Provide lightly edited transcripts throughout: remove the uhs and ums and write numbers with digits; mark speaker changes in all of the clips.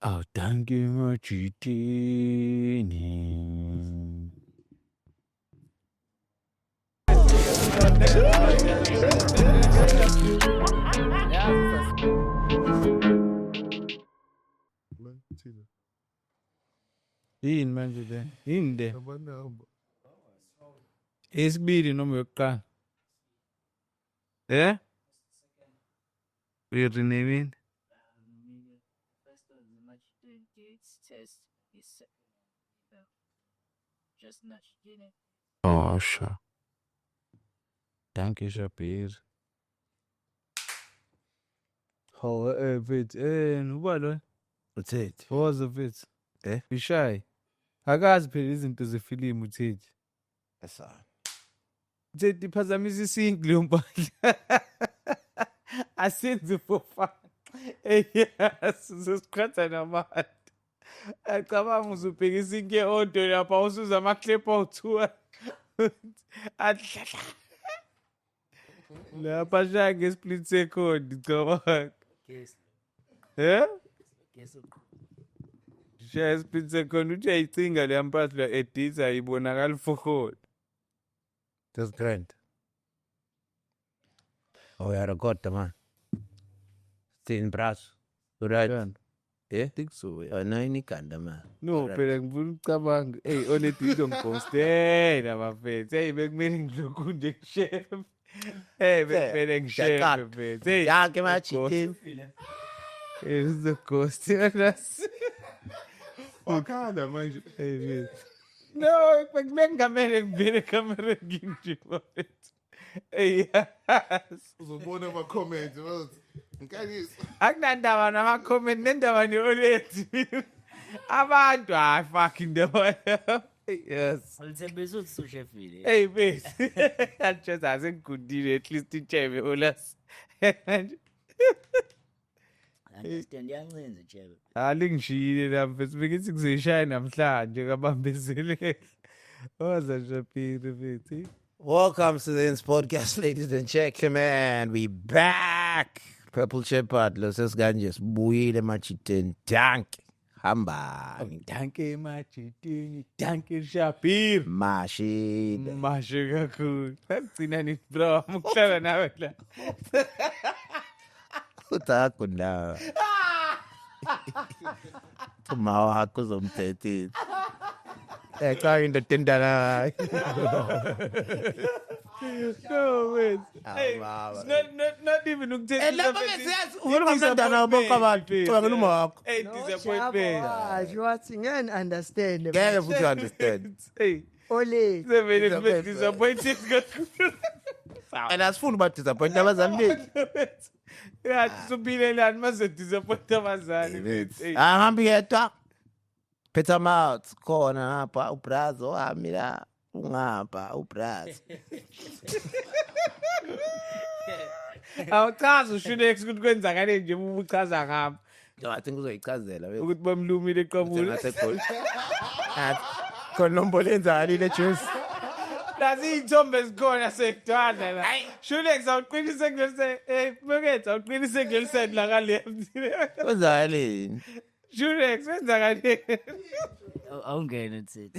Speaker 1: Awudanke emajiteni. Yini manje le? Yini le? Esibili noma yokuqala? Uyirinewini? Oh, sure. Danke, Shapir. Oh, Fitz. Uba lo?
Speaker 2: Uthethi.
Speaker 1: Woza Fitz. Bishayi. Akazi phela izinto zefilimu uthethi.
Speaker 2: Esana.
Speaker 1: Uthethi iphazamisa isinki leyo mpahla. Asenze for fun. Yes, uzosiqhatha nabantu. Acabanga uzubheka isinki ye-audio lapha usuza ama-clip awu-2. Lapha shaya nge-split second, cabanga. Shaya split second, uthi uyayicinga leya mpahla editha ibonakala ufoholo.
Speaker 2: That's grand. Oh, yeah, record man. Thin brass. Right. Yeah?
Speaker 1: Think so.
Speaker 2: No, inikanda man.
Speaker 1: No, phela ngifuna ukucabanga. Hey, onethi izongipostela bafethu. Hey, bekumele ngilokhu nje ngishare. Hey, bekumele ngishare bafethu. Hey,
Speaker 2: Yake machitini.
Speaker 1: hey, uzoghosta.
Speaker 3: Wakanda manje.
Speaker 1: Hey, no, bekungamele ngibele kamera nginje bafethu. Hey, yes.
Speaker 3: Uzobona ama-comments. Nkanyisa.
Speaker 1: Akunandaba nama-comment nendaba ne-olet. Abantu hayi fucking ndaba. Yes.
Speaker 4: Ulithembisa ukuthi ushefile.
Speaker 1: Hey base. Just asengigudile at least ichebe olas.
Speaker 4: Understand yancenze chebe.
Speaker 1: Alingishiyile lapha bese bekithi kuzoyishaya namhlanje kabambezele. Oza Shapiro bethi.
Speaker 2: Welcome to the Ins Podcast, ladies and gentlemen. We back. Purple Shepherd, Loses Ganges, Buyile Machiten, Danke, Hamba,
Speaker 1: Danke machitini, danke Shapiro.
Speaker 2: Mashid.
Speaker 1: Mashe kakhulu. Ngigcina ni bro, ukuhlala nawe la.
Speaker 2: Utakho la. Uma wakho uzomthethe. Xa indodendana.
Speaker 1: No, wait. Hey,
Speaker 2: baba.
Speaker 1: not even ukuthetha.
Speaker 2: Umntana bonke abantu. Caba ngena umakho.
Speaker 1: Hey, disappointment.
Speaker 5: Wathi ngeke understand.
Speaker 2: Ngeke futhi understand.
Speaker 1: Hey,
Speaker 5: Ole.
Speaker 1: sevele disappointed kakhulu.
Speaker 2: And asifuni ba disappoint abazali bethu.
Speaker 1: Yeah, subilelani maze disappoint abazali. Hey.
Speaker 2: Ahambi yedwa. Peter Mouth khona lapha ubrazo hamila ungapha ubrazo.
Speaker 1: Awuchaza ushunex ukuthi kwenzakale nje ubuchaza ngapha.
Speaker 2: Ngathi ngizoyichazela wethu.
Speaker 1: Ukuthi bamlumile eqabula.
Speaker 2: Khona nombolo enzakalile juice.
Speaker 1: Lazi iy'thombe zikhona sekudala la. Shunex awuqinise kulese Mokethu awuqinise kuleliseni la kale.
Speaker 2: Kwenzakaleni?
Speaker 1: Shunex wenzakale.
Speaker 4: Awungene uthi.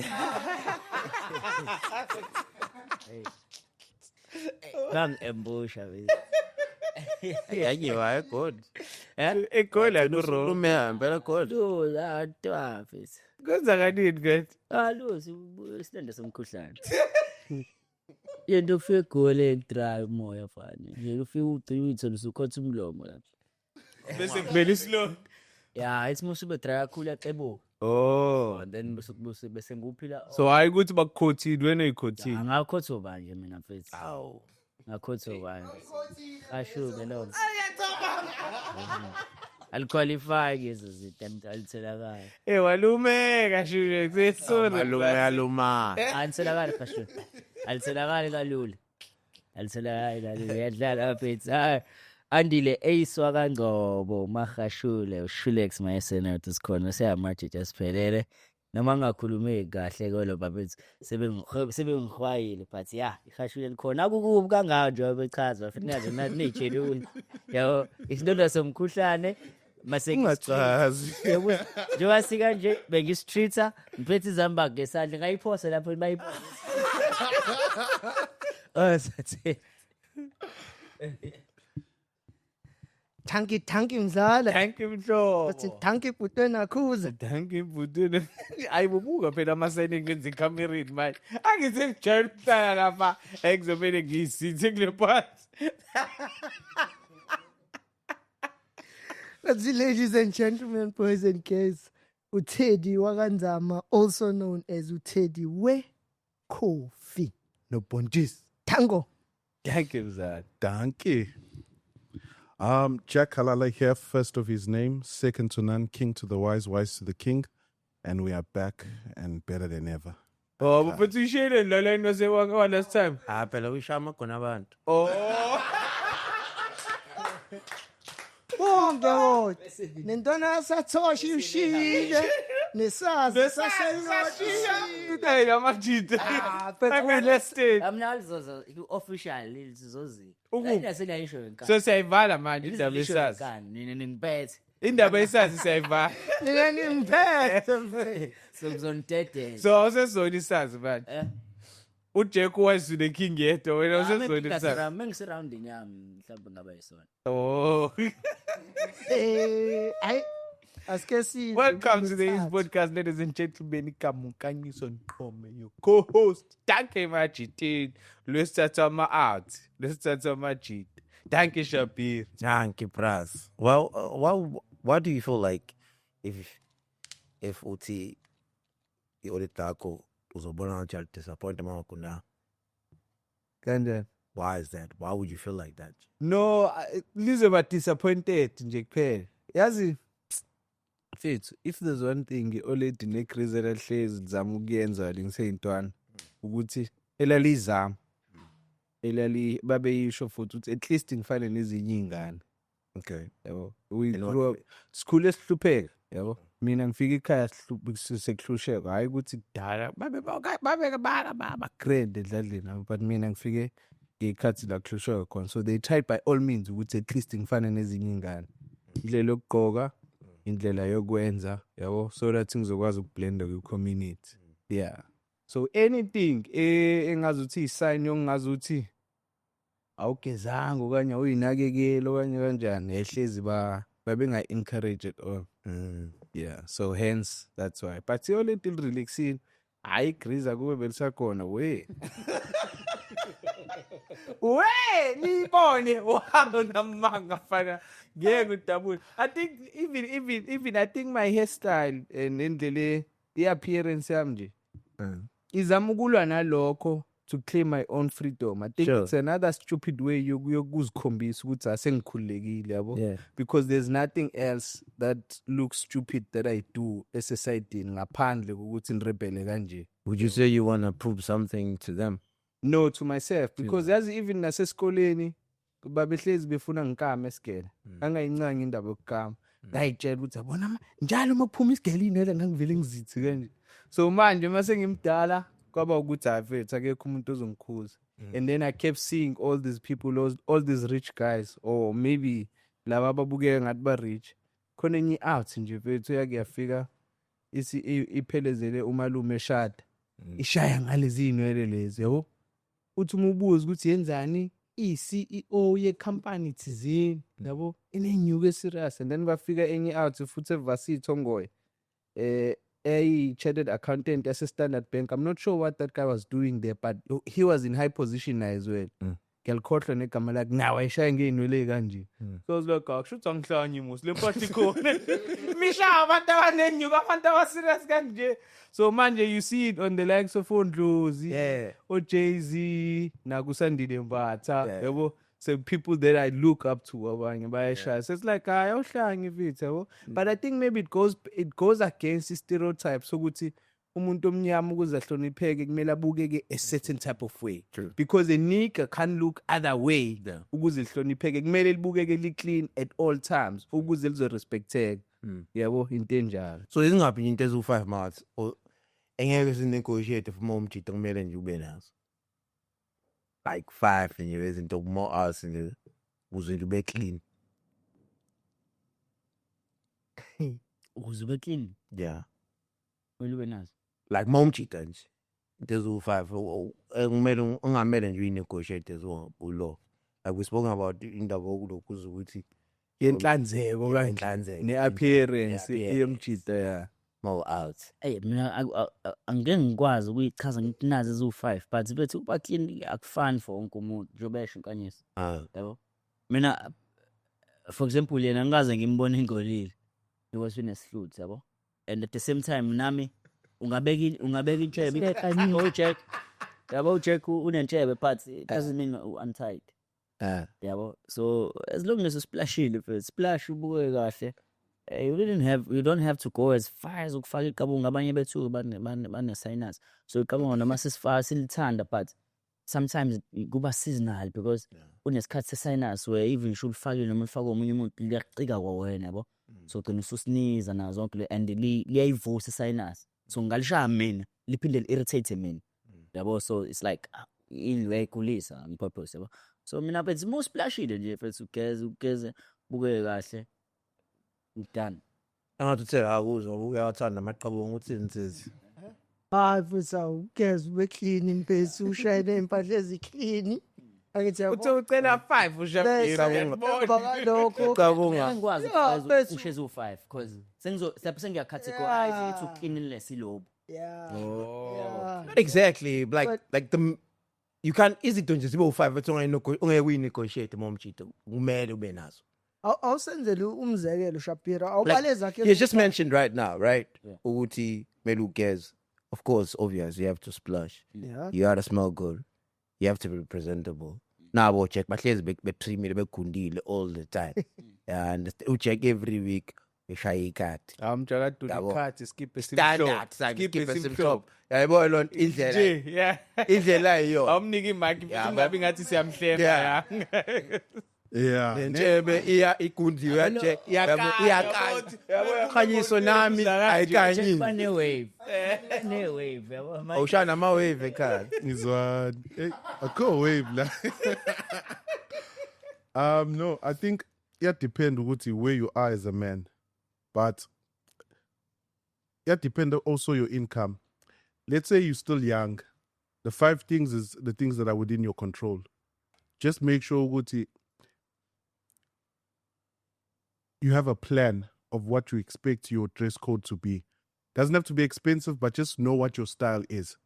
Speaker 4: Bangembusha bese.
Speaker 2: Yayiwa egod.
Speaker 1: Egola no
Speaker 2: Lumehambela god.
Speaker 4: Lo la twafisi.
Speaker 1: kwenzakaleni kanti?
Speaker 4: Alo isitende somkhuhlane. Yento ufike egole ekudry umoya fani. Nje ufike ugcina uyithola usukhotha umlomo lapha.
Speaker 1: Bese kumele isilonda.
Speaker 4: Yeah, it's must be dry kakhulu yaqebo.
Speaker 1: Oh.
Speaker 4: And then bese nguphila.
Speaker 1: So hayi ukuthi bakukhothile wena uyikhothile.
Speaker 4: Ngakhotho manje mina mfethu. Awu. Ngakhotho manje. Ashuke lo. Aliqualify ke zinto alithelakala.
Speaker 1: Walumeka Shunex sorry.
Speaker 2: Aluma.
Speaker 4: Alithelakala kasho. Alithelakala kalula. Alithelakala kalula yadlala mfethu. Hayi. Andile eyiswa kaNgcobo mahashule uShulex mayesena uthi sikhona seyamathi jasiphelele noma ngakhulumeki kahle kolo babethu sebengihwayile but yeah ihashule likhona akukubi kangaka nje bechaza futhi nazo nejeli yabo isilonda somkhuhlane mase
Speaker 2: Ungachazi.
Speaker 4: njengoba sikanje bengistreetha ngiphethe izamba ngesandla ngayiphosa lapho bayiphosa sathi
Speaker 5: Tanki mzala.
Speaker 1: Thank you mhlobo.
Speaker 5: Bathi tanki butena khuza.
Speaker 1: Thank you butune. Ayibubuka phela amasayini ngenza ikamereni manje. Angithi ngijayele ukuhlala lapha ekuzomele ngisithe kule part.
Speaker 5: That's it, ladies and gentlemen, boys and girls. Utedi Waganzama, also known as Utedi We Kofi.
Speaker 1: No pontis.
Speaker 5: Tango.
Speaker 1: Thank you mzala.
Speaker 3: Donkey. Jack Halala here, first of his name, second to none, king to the wise, wise to the king. And we are back and better than ever.
Speaker 1: Oh, but you share it la line was one last time.
Speaker 2: Phela uyishama khona abantu.
Speaker 1: Oh.
Speaker 5: Bonke kodwa. Nentona sathoshi ushile. Nesazi saseyotshile.
Speaker 1: Hey, amajita. I'm listed.
Speaker 4: amna lizozo official lizozi
Speaker 1: Uku-
Speaker 4: ayina senayisho ngenkani
Speaker 1: So siyayivala manje indaba esazi.
Speaker 4: nini ningiphethe
Speaker 1: Indaba esazi siyayivala.
Speaker 5: Nina ngimphethe.
Speaker 4: so ngizonidedela
Speaker 1: So awusezona isazi manje. uJack was the king yedwa wena usezona isazi.
Speaker 4: mengisurrounding yami mhlawumbe ngaba yisona
Speaker 1: Oh.
Speaker 5: Ay asike si.
Speaker 1: Welcome to the East Podcast, ladies and gentlemen. Ikamukanyiso Nqome, your co-host. Danke Majitini. Lesithatha ama-out. Lesithatha amajita. Danke Shabir.
Speaker 2: Thank you, Pras. Well, what do you feel like if uthi i-audit yakho uzobona ukuthi disappoint wakho na?
Speaker 1: Kanjani?
Speaker 2: Why is that? Why would you feel like that?
Speaker 1: No, lizoba disappointed nje kuphela. Yazi mfethu, if there's one thing already neChris ehlezi ngizama ukuyenza ngiseyintwana ukuthi elalizama babeyisho futhi ukuthi at least ngifane nezinye izingane.
Speaker 2: Okay.
Speaker 1: Yabo. We grew up school esihlupheka, yabo. Mina ngifika ekhaya sekuhlusheka, hayi ukuthi kudala babe baba grand edladleni, but mina ngifike ngekhathi la kuhlusheka khona. So they tried by all means ukuthi at least ngifane nezinye izingane. Indlela yokugqoka, indlela yokwenza, yabo, so that ngizokwazi ukublenda ku community. Yeah. So anything engazuthi isign yongazuthi awugezanga okanye uyinakekela okanye kanjani ehlezi babenga encourage at all. Yeah, so hence that's why. But you only till relaxing. Hayi Griza kube belisakhona we. We nibone uhamba namanga fana ngeke udabule. I think even I think my hairstyle and indlela appearance yami nje izama ukulwa nalokho to claim my own freedom. I think it's another stupid way yokuzikhombisa ukuthi asengikhululekile yabo.
Speaker 2: Yeah.
Speaker 1: Because there's nothing else that looks stupid that I do as a side ngaphandle kokuthi ngirebele kanje.
Speaker 2: Would you say you want to prove something to them?
Speaker 1: No, to myself, because as even nasesikoleni babehlezi befuna ngikame esigele. Angayincanga indaba yokukama. Ngayitshela ukuthi yabona njalo makuphuma isigelini hele ngangivele ngizithi kanje. So manje mase ngimdala kwaba ukuthi afethu akekho umuntu ozongikhuza. And then I kept seeing all these people, all these rich guys, or maybe laba ababukeka ngathi ba rich. Khona enye out nje mfethu yakuyafika iphelezele umalume eshada. Ishaya ngalezi inwele lezi, yabo. Uthi umubuza ukuthi yenzani i-CEO yecompany thizini, yabo, inenyuke serious, and then bafika enye out futhi evasi Thongoye. A chartered accountant as a Standard Bank. I'm not sure what that guy was doing there, but he was in high position as well. Ngiyakhohlwa negama lakhe nawe ayishaya ngeinwele kanje. So I was like, akushuthi angihlanye musi le party khona. Misha abantu abanenyuka abantu abaserious kanje. So manje you see it on the likes of Ondlozi, Jay-Z, nakusandile Mbatha, yabo. So people that I look up to abanye bayashaya. So it's like awuhlange mfethu, yabo. But I think maybe it goes against the stereotypes ukuthi umuntu omnyama ukuze ahlonipheke kumele abukeke a certain type of way.
Speaker 2: True.
Speaker 1: Because a nigga can't look other way ukuze lihlonipheke kumele libukeke li-clean at all times ukuze lizorespecteka. Yabo into enjalo.
Speaker 2: So izingaphi into ezu5 months or engeke sinegotiate for more umjito kumele nje ube nazo? Like 5 nje izinto more hours nje uze ube clean.
Speaker 4: ukuze ube clean
Speaker 2: Yeah.
Speaker 4: kumele ube nazo.
Speaker 2: Like momchita nje. There's all five. Ungamele nje uyinegotiate as well law. Like we spoken about indaba yokulokhuza ukuthi
Speaker 1: yenhlanzeko kanje
Speaker 2: inhlanzeko
Speaker 1: ne-appearance
Speaker 2: Ne-appearance.
Speaker 1: yomjida ya
Speaker 2: more out.
Speaker 4: Hey mina angeke ngikwazi ukuyichaza ngithi nazi eziwu5 but bethi uba clean akufani for wonke umuntu njengoba esho inkanyisa. Yabo. Mina for example yena ngikaze ngimbone ingcolile. Because unesihluthi yabo. And at the same time nami ungabeka intshebe Jack. Yabo Jack unentshebe but it doesn't mean untied. Yabo. So as long as usplashile first splash ubuke kahle. You don't have to go as far as ukufaka iqabunga abanye bethu bane sinus. So iqabunga noma sisifaka silithanda but sometimes kuba seasonal because unesikhathi se-sinus where even should ufake noma ufake omunye umuntu liyacika kwawena yabo. So ugcina ususiniza nazo zonke and liyayivusa i-sinus. So ngalishaya mina liphinde li-irritate mina. Yabo so it's like inwe kulisa on purpose yabo. So mina bethi most splashile nje futhi ugeze buke kahle. Done.
Speaker 2: Angathela akuzwa uyawathanda amaqabunga uthini sizi.
Speaker 5: Hayi futhi awugeza ube clean impesi ushayele impahla eziclean. Angithi
Speaker 1: uthe ucela 5 ushapira
Speaker 5: Bakadoko.
Speaker 2: Qabunga.
Speaker 4: Angikwazi
Speaker 5: bese-
Speaker 4: ushe ezu5 because sengiyacategorize it to cleanliness ilobo.
Speaker 5: Yeah.
Speaker 2: Not exactly
Speaker 5: But-
Speaker 2: like the you can easy don't just be 5 but ungeke negotiate momchita kumele ube nazo.
Speaker 5: Awusenzele umzekelo Shapira awubale zakhe.
Speaker 2: You just mentioned right now, right?
Speaker 4: Yeah.
Speaker 2: Uguti melugez. Of course, obvious. You have to splash.
Speaker 5: Yeah.
Speaker 2: You gotta smell good. You have to be presentable. Now, we'll check. But let's be kundile all the time. And we check every week. We shy cat.
Speaker 1: amjaka
Speaker 2: Yabo.
Speaker 1: dudikhathi skip
Speaker 2: Standard.
Speaker 1: skip
Speaker 2: esimhlophe. Yabo lon indlela.
Speaker 1: nje yeah
Speaker 2: Indlela iyo.
Speaker 1: awumniki imaki
Speaker 2: Yeah,
Speaker 1: ngabe ngathi siyamhlenga
Speaker 2: Yeah.
Speaker 3: Yeah.
Speaker 2: Nentshebe iya igundi uyacheck. Iyakanya. Yabo khanyiso nami ayikanyi.
Speaker 4: Bane wave. Ne wave yabo.
Speaker 2: Awushaya nama wave ekhaya.
Speaker 3: Is one a cool wave la. No, I think it depends where you are as a man, but it depends also your income. Let's say you're still young. The 5 things is the things that are within your control. Just make sure ukuthi you have a plan of what you expect your dress code to be. Doesn't have to be expensive, but just know what your style is.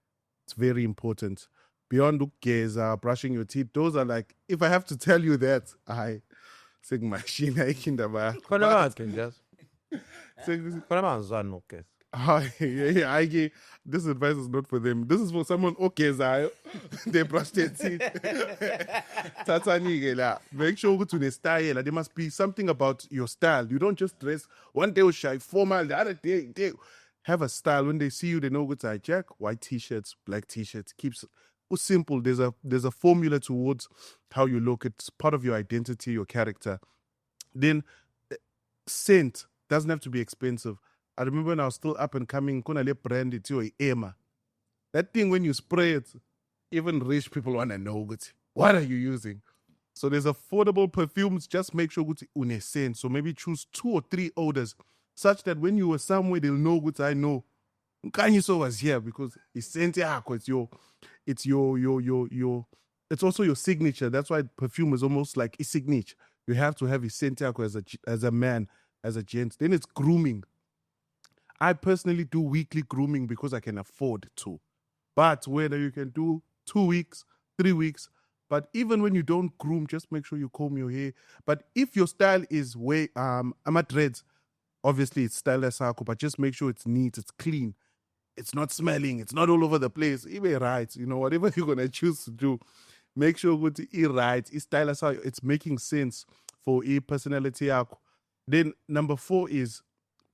Speaker 3: It's very important. Beyond ukugeza, brushing your teeth, those are like, if I have to tell you that, I sing machine ikindaba.
Speaker 2: Khona kathi nje. Khona manzwana okay.
Speaker 3: This advice is not for them. This is for someone okay. They brush their teeth. Tatani la. Make sure to the style. There must be something about your style. You don't just dress one day shy formal, the other day they have a style. When they see you, they know what I check. White t-shirts, black t-shirts. Keeps simple. There's a formula towards how you look. It's part of your identity, your character. Then scent doesn't have to be expensive. I remember when I was still up and coming, kuna le brand it's your Emma. That thing when you spray it, even rich people want to know what are you using. So there's affordable perfumes. Just make sure it's une scent. So maybe choose 2 or 3 odors, such that when you were somewhere, they'll know what I know. Kanyiso was here because it's scent. It's it's also your signature. That's why perfume is almost like a signature. You have to have a scent as a man, as a gent. Then it's grooming. I personally do weekly grooming because I can afford to. But whether you can do 2 weeks, 3 weeks, but even when you don't groom, just make sure you comb your hair. But if your style is I'm at dreads, obviously it's styleless, but just make sure it's neat, it's clean, it's not smelling, it's not all over the place. Even right, whatever you're gonna choose to do, make sure it's right, it's styleless, it's making sense for a personality. Then number 4 is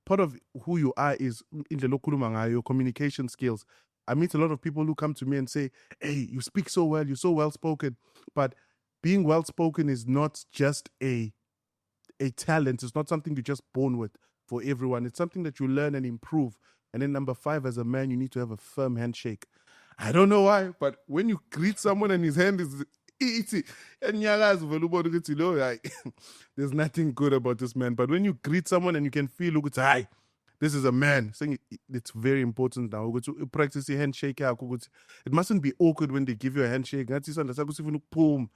Speaker 3: part of who you are is in the local your communication skills. I meet a lot of people who come to me and say, hey, you speak so well, you're so well spoken. But being well spoken is not just a talent. It's not something you're just born with for everyone. It's something that you learn and improve. And then number 5, as a man, you need to have a firm handshake. I don't know why, but when you greet someone and his hand is ithi enyakazi vele ubona ukuthi lo hayi there's nothing good about this man, but when you greet someone and you can feel ukuthi hayi this is a man, saying it's very important now ukuthi u practice I handshake yakho ukuthi it mustn't be awkward when they give you a handshake ngathi isandla sakho sifuna ukuphuma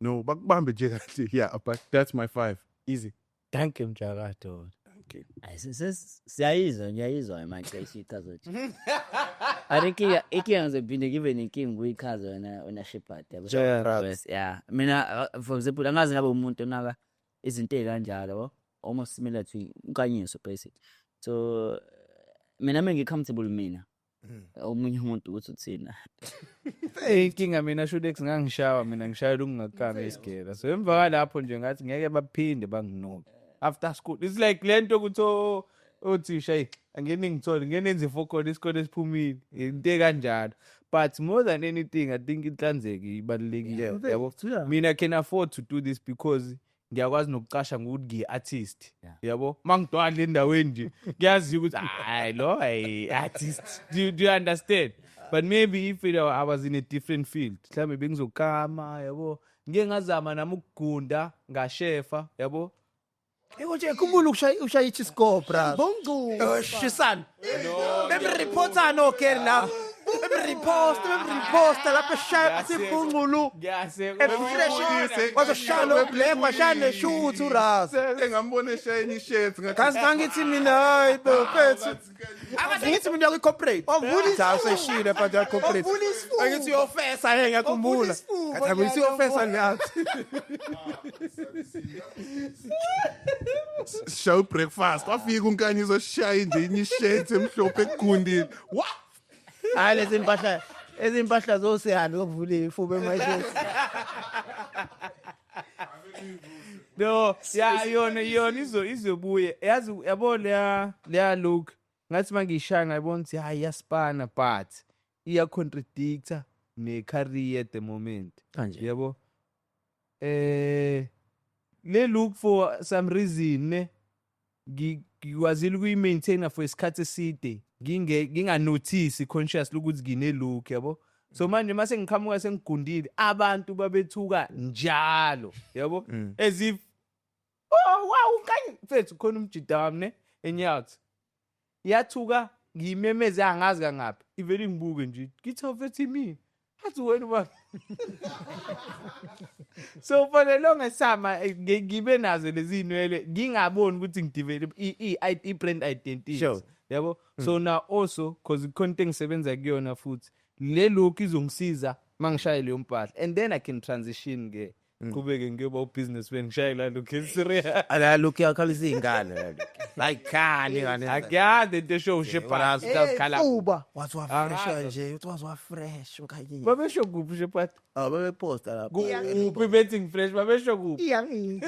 Speaker 3: no bakubambe nje kahle. Yeah, but that's my 5 easy.
Speaker 1: Thank you Mjakato.
Speaker 4: Siyayizwa manje isichazo nje. Ariki ikinga ngizophinde give nenkinga kuyichaza wena Shepherd yabo. Yeah, mina for example angazi ngabe umuntu onaka izinto ezikanjalo yabo, almost similar to unkanyiso basic. So mina ngicomfortable mina. Omunye umuntu ukuthi uthina.
Speaker 1: Inkinga mina Shudex ngangishawa mina ngishayela ungakame isigela. So emva kwalapho nje ngathi ngeke baphinde banginoke. After school it's like lento ukuthi othisha angene ngithole ngenze focus isikole esiphumile into kanjalo, but more than anything I think inhlanzeko ibalekile yabo. Mina can afford to do this because ngiyakwazi nokuqasha ngokuthi ngiyi-artist yabo. Mangidwala endaweni nje ngiyazi ukuthi hayi lo artist. Do you understand? But maybe if I was in a different field mhlawumbe bengizokama yabo, ngeke ngazama nami ukugunda ngashefa yabo.
Speaker 2: Nje khumbula ushaya iChisco bra.
Speaker 5: Bongo.
Speaker 2: Shisana. Bebe reporter no care la. Bebe repost lapha shaya sibungulu.
Speaker 1: Ngiyase
Speaker 2: Wazoshalo black washane shoot uras.
Speaker 3: Engambona eshayini shirts
Speaker 2: Kazi ngithi mina hayi bafethu. Ngithi mina uyicorporate. Ovulisa useshile but ya corporate. Ngithi uyofesa ngiyakhumbula. Kathi akuyisi uyofesa ngiyathi.
Speaker 3: show breakfast wafika unkanyiso shaya nje inye shirt emhlophe ekugundini. What?
Speaker 2: Hayi lezimpahla zosihalo ukuvula ifuba emashini.
Speaker 1: No, yeah, yona izobuye. Yazi yabo leya look. Ngathi mangishaya ngayibona ukuthi hayi yaspana but iya contradictor ne career at the moment. Yabo. Le look for some reason ne ngikwazile ukuyi-maintainer for isikhathi eside. Ginga notice conscious ukuthi ngine look yabo. So manje mase ngiqhamuka sengigundile abantu babethuka njalo yabo, as if wow kanye mfethu khona umjida wami ne enyathi yathuka ngimemeze angazi kangaphi ivele ngibuke nje ngithi mfethu imini athi wena ba. So for the longest time ngibe nazo lezi inwele ngingaboni ukuthi ngidevelop i-brand identity yabo. So now also cause icontent ngisebenza kuyona futhi le look izongisiza mangishaya leyo mpahla and then I can transition ke kubeke ngiyoba ubusiness when ngishayela look serious.
Speaker 2: Ala look yakho izingane like khani ngane.
Speaker 1: Akuyade into show Shepherd khala
Speaker 5: Uba.
Speaker 2: Wathi wafresh nje uthi wafresh ukhayi.
Speaker 1: babesho kuphi Shepherd
Speaker 2: Babeposta lapho.
Speaker 1: kuphi betting fresh babesho kuphi
Speaker 5: Iyangini.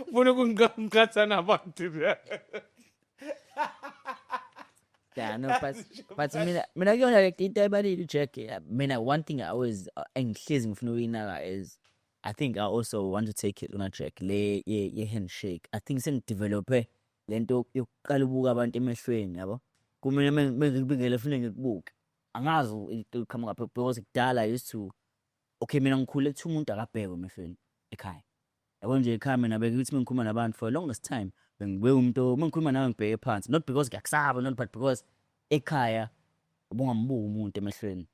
Speaker 1: ufuna ukungikhatha nabantu.
Speaker 4: Yeah, no, but mina kuyona like into ebalile Jack. Mina one thing I always engihlezi ngifuna ukuyinaka is I think I also want to take it on a check le ye handshake. I think sengidevelope lento yokuqala ubuka abantu emehlweni yabo. Kumina mengibingele ufuna ngikubuke. Angazi into come up because kudala I used to okay mina ngikhule kuthi umuntu akabheke emehlweni ekhaya. Yabo nje ekhaya mina beke ukuthi mengikhuluma nabantu for the longest time bengibe umuntu mengikhuluma nawe ngibheke phansi, not because ngiyakusaba not but because ekhaya ubungambuka umuntu emehlweni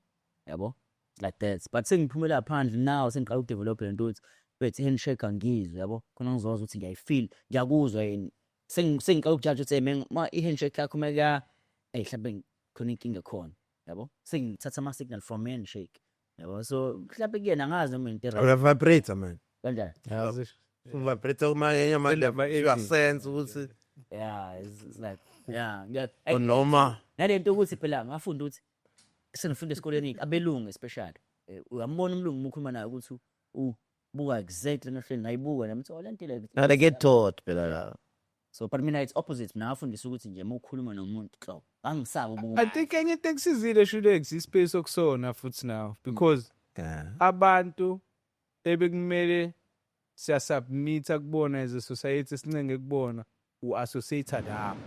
Speaker 4: yabo like that. But sengiphumela phandle now sengiqala ukudevelop lento ukuthi bethi handshake angizwe yabo khona ngizozwa ukuthi ngiyayifeel ngiyakuzwa yini sengiqala ukujudge ukuthi ma i-handshake yakho meka mhlawumbe khona inkinga khona yabo sengithatha ama signal from handshake yabo. So mhlawumbe kuyena angazi noma into right
Speaker 2: Vibrator man.
Speaker 4: kanjani.
Speaker 2: Vibrator manje manje you sense ukuthi
Speaker 4: Yeah, it's like yeah
Speaker 2: noma
Speaker 4: nalento ukuthi phela ngafunda ukuthi sengifunde esikoleni abelungu especially uyambona umlungu ukhuluma naye ukuthi ubuka exactly nahleni nayibuka namtho lento le
Speaker 2: they get taught phela la.
Speaker 4: so but mina it's opposite mina ngafundisa ukuthi nje ukukhuluma nomuntu hlo angisaba ubuka.
Speaker 1: I think anything sizile should exist space okusona futhi now because abantu ebekumele siyasubmit kubona as a society sincenge kubona uassociated nabo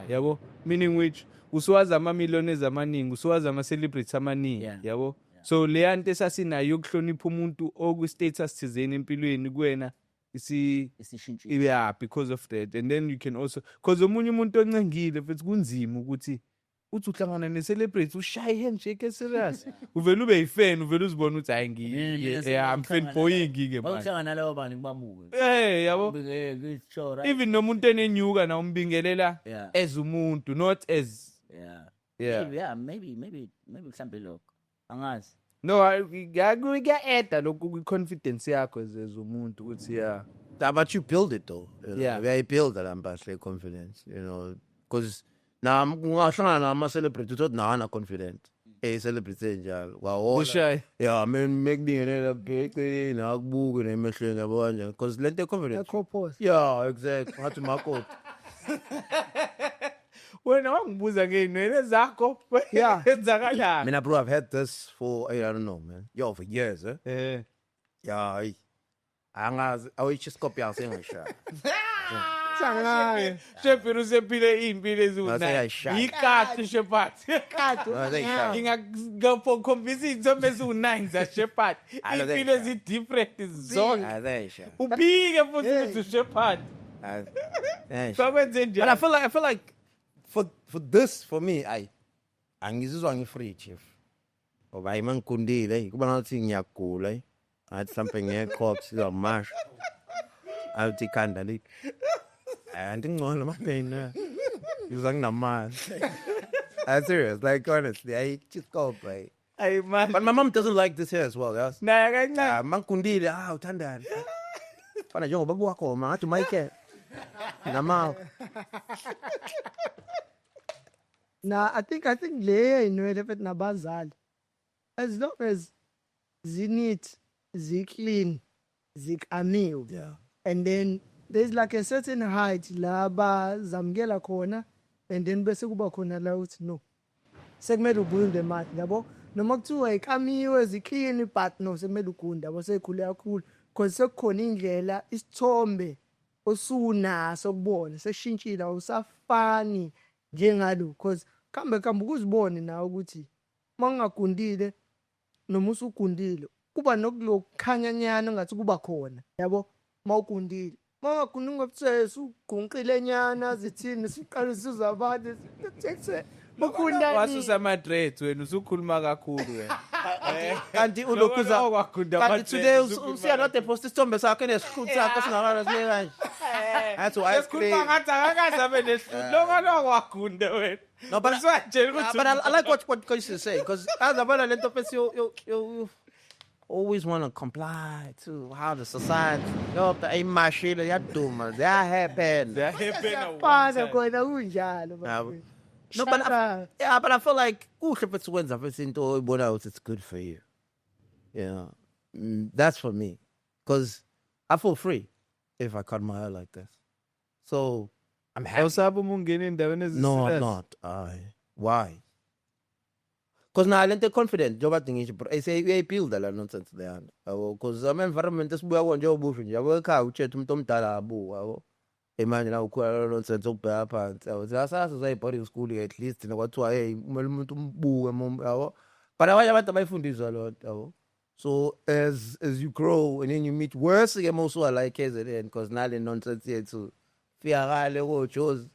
Speaker 1: yabo, meaning which usuwazi ama millionaires amaningi usuwazi ama celebrities amaningi yabo, So leya nto esasinayo yokuhlonipha umuntu okwi-status thizeni empilweni kuwena
Speaker 4: Isishintshile.
Speaker 1: yeah, because of that. And then you can also, because omunye umuntu oncengile futhi kunzima ukuthi uthi uhlangana ne-celebrity ushaye handshake serious uvele ube yi-fan uvele uzibona ukuthi hayi I'm fanboying-ke manje.
Speaker 4: Bawuhlangana nalabo bantu kubabuke.
Speaker 1: Yabo,
Speaker 4: Ngisho right.
Speaker 1: even nomuntu enenyuka na umbingelela
Speaker 4: Yeah.
Speaker 1: as umuntu, not as
Speaker 4: Yeah. Maybe mhlambe lokho. Angazi.
Speaker 1: no, kuya-add-a lokhu kwi-confidence yakho as umuntu ukuthi yeah.
Speaker 2: But you build it though.
Speaker 1: Yeah.
Speaker 2: Where you build that ambassador confidence, because now ungahlangana nama-celebrity uthi na confident. Celebrity njalo.
Speaker 1: Ushaye.
Speaker 2: Yeah, I mean mekubingelela bheke nakubuke nemehlweni yabo kanje because lento confidence.
Speaker 5: Yakho
Speaker 2: Yeah, exactly. Ngathi makoti.
Speaker 1: Wena wangibuza ngey'nwele zakho
Speaker 5: Yeah.
Speaker 1: yenzakalani?
Speaker 2: Mina bro, I've had this for I don't know, man. Yo, for years, eh? Yeah, angazi awuyichiscope yasengisha.
Speaker 1: Sangaye. Shepherd usephile iy'mpilo eziwu-9.
Speaker 2: Ngase
Speaker 1: Ikati Shepherd. Ngingakhombisa iy'thombe eziwu-9 za-Shepherd. Iy'mpilo ezi-different zonke.
Speaker 2: Azesha.
Speaker 1: Ubike futhi ukuthi u-Shepherd. Sakwenze
Speaker 2: But
Speaker 1: njani?
Speaker 2: I feel like for me, angizizwa ngi-free chief. Ngoba uma ngikundile, kuba ngathi ngiyagula, ngathi mhlawumbe ngekho sizamasha. Awuthi ikhanda lithi. Andingcono mapena. Ngizwa nginamali. I'm serious, like honestly, I just go right.
Speaker 1: Ayi man.
Speaker 2: But my mom doesn't like this hair as well, yes.
Speaker 1: Naye kancane.
Speaker 2: Mangikundile, uthandani. Fana njengoba baba wakho ngathi Michael. Nama.
Speaker 5: Nah, I think le inwele futhi nabazali. As long as zinit, clean, zikamiwe.
Speaker 2: Yeah.
Speaker 5: And then there's like a certain height la bazamkela khona and then bese kuba khona la uthi no. Sekumele ubuye manje yabo. Noma kuthiwa ikamiwe ziclean but no sekumele ugunda yabo sekhule kakhulu because sekukhona indlela isithombe osunaso kubona seshintshile awusafani njengalo because kambe ukuzibone nawe ukuthi mangakundile noma usugundile kuba nokulokukhanyanyana ngathi kuba khona yabo mawukundile mangakundi ngobutshesi ugunqile nyana zithini siqale sizabantu sithethe ukunda
Speaker 1: Wasusa ama-dreads wena usukhuluma kakhulu wena.
Speaker 2: Kanti ulokhuza
Speaker 1: Wakwakunda
Speaker 2: kanti
Speaker 1: ama-dreads,
Speaker 2: today
Speaker 1: usukhuluma
Speaker 2: usiya not post isithombe sakhe nesihluthi sakhe singakana sibe kanje. That's why
Speaker 1: Esikhuluma ngathi akakaze abe nesihluthi. Lokho wakwakunda wena.
Speaker 2: No, but
Speaker 1: Uswatshela ukuthi
Speaker 2: but I like what Coach is saying because as about lento pesi you always want to comply to how the society. Yo, the mashile yaduma. They are happen.
Speaker 5: Pana khona kunjalo bafowethu.
Speaker 2: No, but I feel like if it's wins, if it's into it's good for you. Yeah, that's for me, because I feel free if I cut my hair like this. So I'm happy.
Speaker 1: awusabe uma ungena endaweni
Speaker 2: No, I'm not. Why? Because now I'm confident. Job at thing I say we build a nonsense there. Because I'm environment is buya konje obufi nje. Aweka uchethu umuntu omdala abu. Imagine ukhula nonsense ubheka phansi. Sasa sayibhodi school at least nokwathiwa hey kumele umuntu umbuke yabo. But abanye abantu abayifundiswa lot. So as you grow and then you meet worse ke most like KZN because now the nonsense yethu fiyakale ko Jozi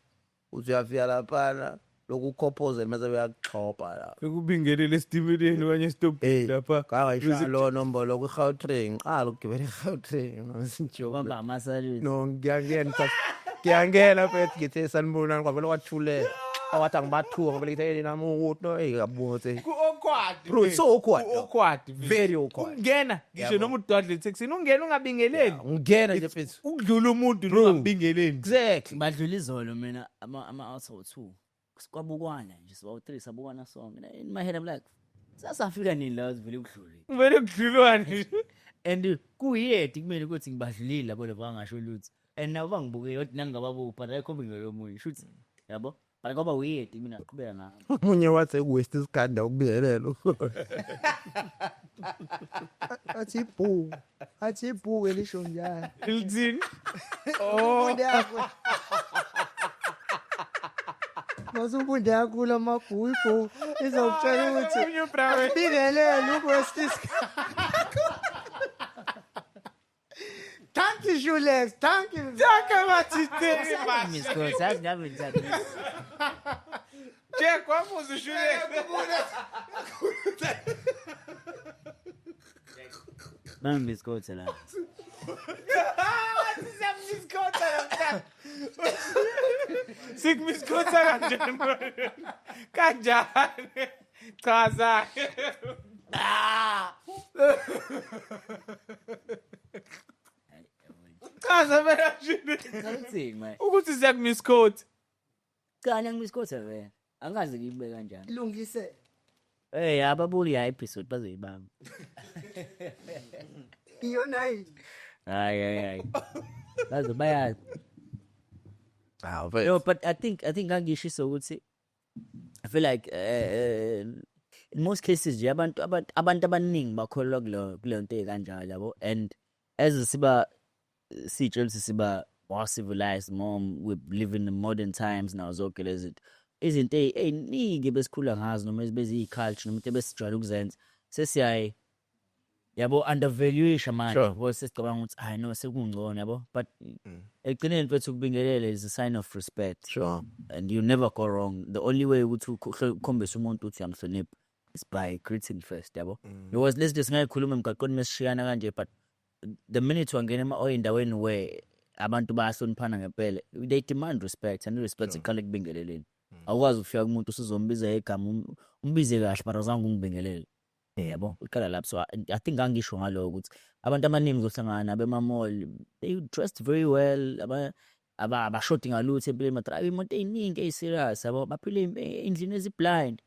Speaker 2: uthi uyafika lapha lokukhophoza mase beyaxhopha la.
Speaker 1: Ukubingelela esitimeleni kanye stop lapha.
Speaker 2: Kangayisho lo nombolo ku Gauteng. Qala ukugibela eGauteng nosinjoka.
Speaker 4: Kwamba amasalute.
Speaker 2: No ngiyangena phethi ngithe sanibona kwavela kwathule. Awathi angibathuka ngoba lithe nami uwuthi hey kabuze.
Speaker 1: Ku-awkward.
Speaker 2: Bro, it's so awkward.
Speaker 1: Awkward.
Speaker 2: Very awkward.
Speaker 1: Ungena ngisho noma udwadle eTexini ungena ungabingeleli.
Speaker 2: Ungena nje phethi.
Speaker 1: Ukudlula umuntu ungabingeleli.
Speaker 2: Exactly.
Speaker 4: Badlula izolo mina ama-auto 2 kwabukwana nje sibawu-3 sabukwana sonke in my head I'm like sasafika nini la zivele ukudlule
Speaker 1: Kumele kudlulwane.
Speaker 4: and kuyedi kumele ukuthi ngibadlulile labo labo angasho lutho and nabo bangibukile kodwa nangingababukho but ayikho mbingelo yomunye shuthi yabo but ngoba uyedi mina qhubeka ngabo
Speaker 2: Umunye wathi waste isikanda ukubingelelo.
Speaker 5: athi ibhuku elisho njalo
Speaker 1: Lithini?
Speaker 5: umuntu yakho cause ufunde kakhulu amabhuku izokutshela ukuthi bingelele ukwestis. Thank you, Shulex. Thank you.
Speaker 4: Miss Coates, I've never done this.
Speaker 1: Jack, what was the shooting?
Speaker 4: Man, Miss Coates, la.
Speaker 1: Sikmiskutha kanjani? Kanjani? Chaza. Chaza mina shini.
Speaker 4: Ngikuthini man?
Speaker 1: Ukuthi siyakumiskutha.
Speaker 4: Cha Miss Coates vele. Angazi ngibe kanjani.
Speaker 5: Lungise.
Speaker 4: Hey, ababuli ya episode bazoyibamba.
Speaker 5: Iyona yini?
Speaker 4: Hayi. Bazobayazi.
Speaker 2: But
Speaker 4: No, but I think ngangishiso ukuthi I feel like in most cases nje abantu abaningi bakholwa kulo nto ekanjalo yabo, and as siba sitshelisi siba more civilized, more we live in the modern times now, zonke lezi izinto eziningi besikhula ngazo noma ezibeziculture noma into besijwayele ukuzenza sesiyayi yabo undervaluation manje
Speaker 2: Sure.
Speaker 4: bo sesicabanga ukuthi hayi no sekungcono yabo, but ekugcineni mfethu ukubingelela is a sign of respect.
Speaker 2: sure.
Speaker 4: And you never go wrong. The only way ukuthi ukhombise umuntu ukuthi uyamhlonipha is by greeting first, yabo. Because let's just ngayikhuluma emgaqweni mesishiyana kanje, but the minute wangena endaweni where abantu bayahloniphana ngempela, they demand respect, and respect iqale kubingeleleni. Awukwazi ukufika kumuntu usuzombiza igama umbize kahle but awuzange ungibingelele. Yabo, uqala lapho. So I think angisho ngaloko ukuthi abantu abaningi uzohlangana nabo ema-mall, they dressed very well, abashoti ngalutho empilweni madrayive imoto eziningi eziserious yabo, baphile endlini eziblind,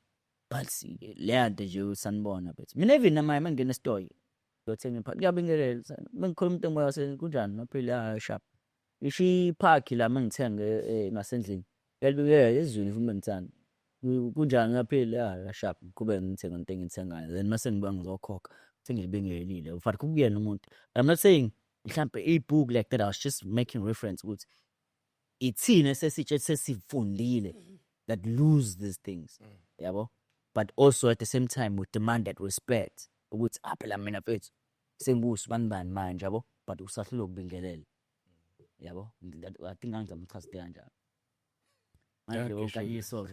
Speaker 4: but leya nto nje usanibona bethu. Mina even namaye mangena esitolo ngiyothenga iphaki ngiyabingelela mengikhuluma into moya kunjani maphile sharp ishi park la mangithenga ngasendlini ngiyabingelela ezweni ivuma ngithanda kunjani ngaphile sharp kube ngithenga into engithengayo, then mase ngibuya ngizokhokha sengibingelelile ufathi kubuyena umuntu. I'm not saying mhlambe ibook like that, I was just making reference ukuthi ithina sesifundile that lose these things, yabo, but also at the same time we demand that respect ukuthi phela mina mfethu sengibusi bani manje yabo, but usahlule ukubingelela yabo. I think angizamchazile kanjalo manje wokayiso ke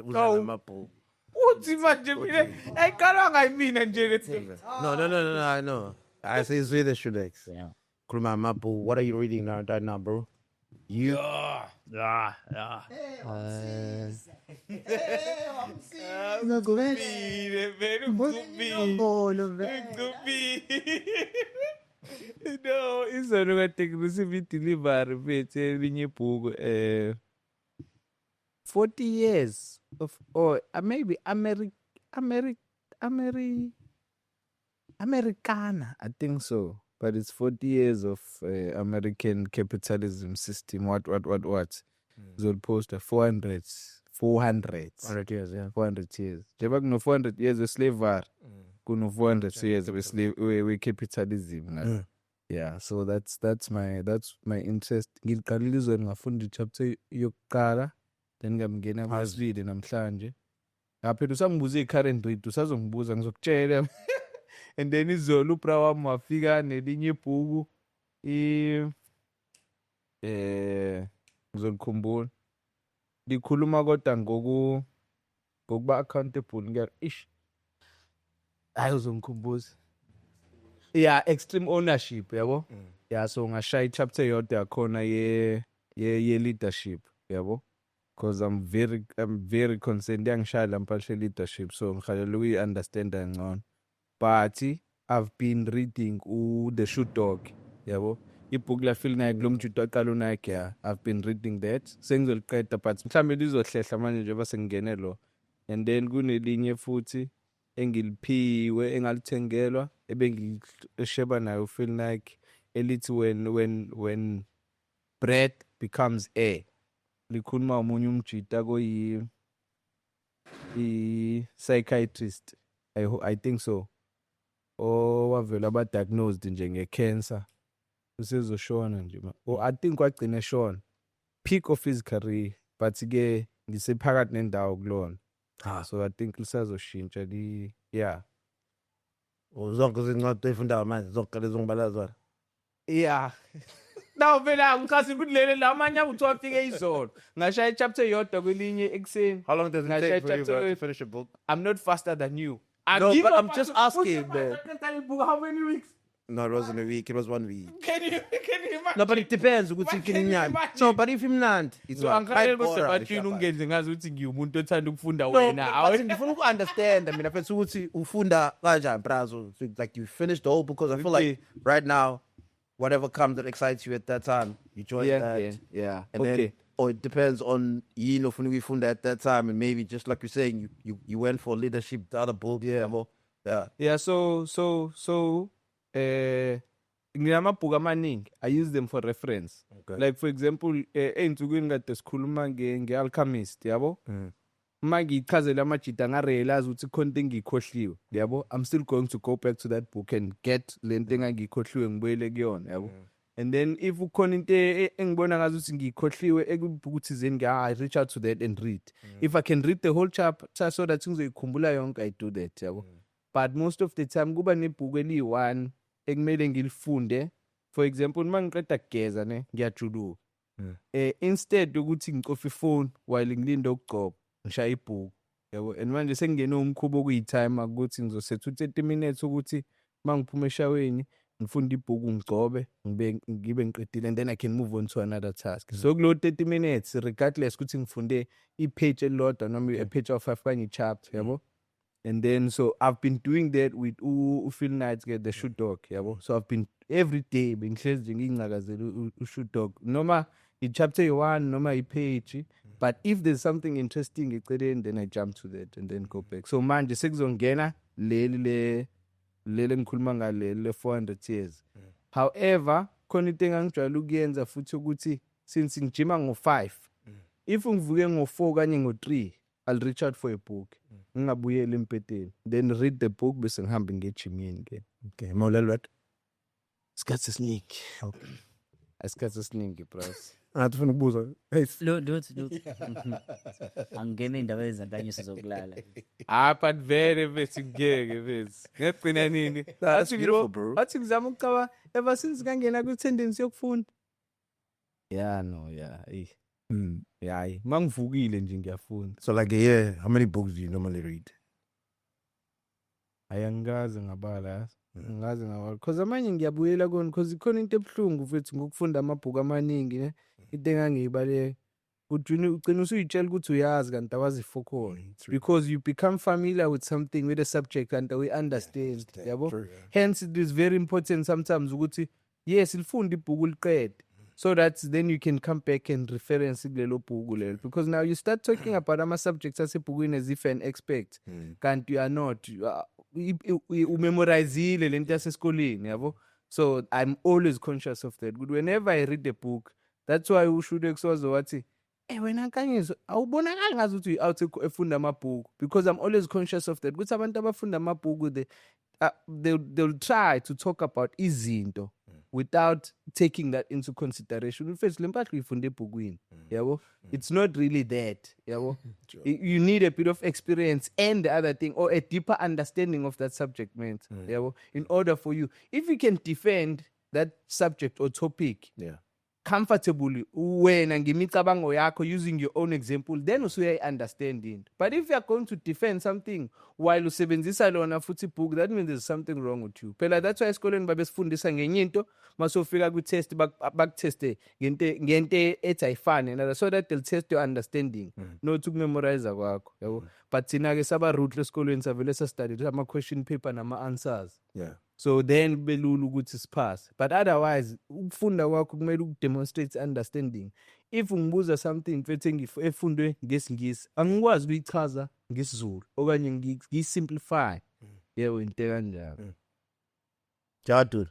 Speaker 2: Uzana amabhuku.
Speaker 1: Uthi manje mina ayiqala ngayimina nje lethi.
Speaker 2: No. I say it's with the Shulex.
Speaker 4: yeah.
Speaker 2: Kuruma amabhuku. What are you reading now, bro?
Speaker 1: Yeah.
Speaker 5: Ngakubele.
Speaker 1: Very
Speaker 5: Ngolo vele.
Speaker 1: No, izolo kade ngireceive delivery bethu elinye ibhuku 40 years of maybe Americana, I think so, but it's 40 years of American capitalism system. What? Zol poster 400
Speaker 2: 100 years, yeah.
Speaker 1: 400 years. Njengoba kuno 400 years of slavery, kuno 400 years of we capitalism. Yeah, so that's my interest. Ngiliqalile izweni ngafunda ichapter yokuqala, then ngiyamngena kwesibili namhlanje. Ngaphela usangibuza i-current rate, usazongibuza ngizokutshela. And then izolo ubra wami wafika nelinye ibhuku ngizolikhumbula. Likhuluma kodwa ngokuba accountable hayi uzongikhumbuza. Yeah, extreme ownership, yabo. Yeah, so ngashaya ichapter yodwa yakhona ye leadership, yabo. Because I'm very concerned ngishaya lampahla leadership, so ngihalela uyi-understand ngcono. But I've been reading The Shoot Dog, yabo. Ibhuku la feel naye kulomjudo aqala unake, yeah. I've been reading that. Sengizoliqeda but mhlambe lizohlehla manje nje basengene lo. And then kunelinye futhi engiliphiwe engalithengelwa ebengisheba nayo feel like elithi when bread becomes air. Likhuluma umunye umjita psychiatrist, I think so, wavela diagnosed nje nge-cancer, usezoshona nje I think wagcina shona peak of his career, but ke ngisephakathi nendawo kulona.
Speaker 2: Ah.
Speaker 1: So I think lisazoshintsha yeah.
Speaker 2: Zonke izincwadi oyifundayo manje zonke lezo ngibala zona.
Speaker 1: Yeah. Now phela ngichaza ukuthi lele lamanye akuthiwa afike izolo. Ngashaya chapter yodwa kwelinye ekseni.
Speaker 2: How long does it
Speaker 1: Ngashaya
Speaker 2: take for you
Speaker 1: chapter
Speaker 2: bro, to finish a book?
Speaker 1: I'm not faster than you.
Speaker 2: No,
Speaker 1: give
Speaker 2: but
Speaker 1: up
Speaker 2: I'm just asking, man.
Speaker 1: How many weeks?
Speaker 2: No, it wasn't a week, it was 1 week.
Speaker 1: Can you imagine?
Speaker 2: No, but it depends ukuthi
Speaker 1: What can
Speaker 2: ikini
Speaker 1: you
Speaker 2: nyani.
Speaker 1: imagine?
Speaker 2: No, but if imnandi, it's
Speaker 1: So
Speaker 2: what.
Speaker 1: angikhalele
Speaker 2: Right,
Speaker 1: ukuthi
Speaker 2: bora,
Speaker 1: bathini
Speaker 2: Shabba.
Speaker 1: ungenze ngazi ukuthi ngiwumuntu othanda ukufunda
Speaker 2: No,
Speaker 1: wena.
Speaker 2: but ngifuna uku-understand mina mfethu ukuthi ufunda kanjani brazo. So, like you finished the whole book because I feel like right now whatever comes that excites you at that time, you join that.
Speaker 1: Yeah.
Speaker 2: And then, or it depends on you know ufuna ukuyifunda at that time, and maybe just like you're saying, you went for leadership, the other book, yeah.
Speaker 1: Yeah, so nginamabhuku amaningi. I use them for reference.
Speaker 2: Okay.
Speaker 1: Like for example, ey'nsukwini kade sikhuluma nge-alchemist, yabo? Uma ngiyichazela amajita ngarealize ukuthi khona into engiyikhohliwe, yabo? I'm still going to go back to that book and get le nto engangiyikhohliwe ngibuyele kuyona, yabo? And then if ukhona into engibona ngazi ukuthi ngiyikhohliwe ekubhuku thizeni I reach out to that and read. If I can read the whole chapter so that ngizoyikhumbula yonke, I do that, yabo? But most of the time kuba nebhuku eliyi-1 ekumele ngilifunde. For example, uma ngiqeda kugeza ne ngiyajuluka. Instead ukuthi ngicofe ifone while ngilinda ukugcoba, ngishaya ibhuku. Yabo? And manje sengingene umkhubo kuyi-time ukuthi ngizosetha 30 minutes ukuthi mangiphuma eshaweni ngifunda ibhuku ngigcobe ngibe ngiqedile and then I can move on to another task. So kulo 30 minutes regardless ukuthi ngifunde i-page elilodwa noma a page of 5 kanye chapter, yabo? And then so I've been doing that with Phil Knights get the Shoot Dog, yabo? So I've been every day bengihlezi nje ngingcakazela uShoot Dog noma i-chapter 1 noma i-page, but if there's something interesting eceleni then I jump to that and then go back. So manje sekuzongena leli ngikhuluma ngaleli le 400 years. However, khona into engangijwayele ukuyenza futhi ukuthi since ngijima ngo5, if ngivuke ngo4 kanye ngo3, I'll reach out for a book. Ngingabuyela empeteni. Then read the book bese ngihamba ngejimini ke.
Speaker 2: Okay, mawulela what?
Speaker 1: Isikhathi esiningi. Okay. Isikhathi esiningi bros.
Speaker 2: Ufuna ukubuza. Hey,
Speaker 4: Lutho. Angena indaba ezantanyuso zokulala.
Speaker 1: But very ngeke bese. Ngegcina nini?
Speaker 2: That's beautiful, bro.
Speaker 1: Athi ngizama ukucaba ever since ngangena ku tendency yokufunda. Yeah, no, yeah. Yeah, mangivukile nje ngiyafunda.
Speaker 2: So like a year, how many books do you normally read?
Speaker 1: Ayangazi ngabala. Ngazi ngabala. Because amanye ngiyabuyela kona because ikhona into ebhlungu futhi ngokufunda amabhuku amaningi ne. Into engangiyibale ugcina usuyitshela ukuthi uyazi kanti awazifocus. Because you become familiar with something, with a subject and we understand, yabo?
Speaker 2: True,
Speaker 1: Hence it is very important sometimes ukuthi yes ilifunda ibhuku liqede. So that then you can come back and reference kulelo bhuku lelo, because now you start talking about ama subjects asebhukwini as if an expert kanti you are not, umemorizile lento yasesikoleni, yabo? So I'm always conscious of that. Good, whenever I read a book, that's why ushude kusozo wathi wena Nkanyiswa awubonakala ngazi ukuthi out efunda amabhuku, because I'm always conscious of that. Kuthi abantu abafunda amabhuku they'll try to talk about izinto without taking that into consideration. First, lempahla uyifunde ebhukwini, yabo? It's not really that, yabo? You need a bit of experience and the other thing, or a deeper understanding of that subject, man, yabo? In order for you, if you can defend that subject or topic, comfortably wena ngemicabango yakho using your own example, then usuya understanding. But if you are going to defend something while usebenzisa lona futhi book, that means there's something wrong with you. Phela that's why esikoleni babesifundisa ngenye into, masofika ku test bakuteste ngento ethi ayifane nala, so that they'll test your understanding, not ukumemorize kwakho, yabo? But thina ke saba ruthless esikoleni savele sa study ama question paper nama answers.
Speaker 2: Yeah.
Speaker 1: So then belula ukuthi sipass. But otherwise ukufunda kwakho kumele ukudemonstrate understanding. If ungibuza something mfethu efundwe ngesingisi, angikwazi ukuyichaza ngesizulu okanye ngisimplify. Yebo into kanjalo.
Speaker 2: Jadu.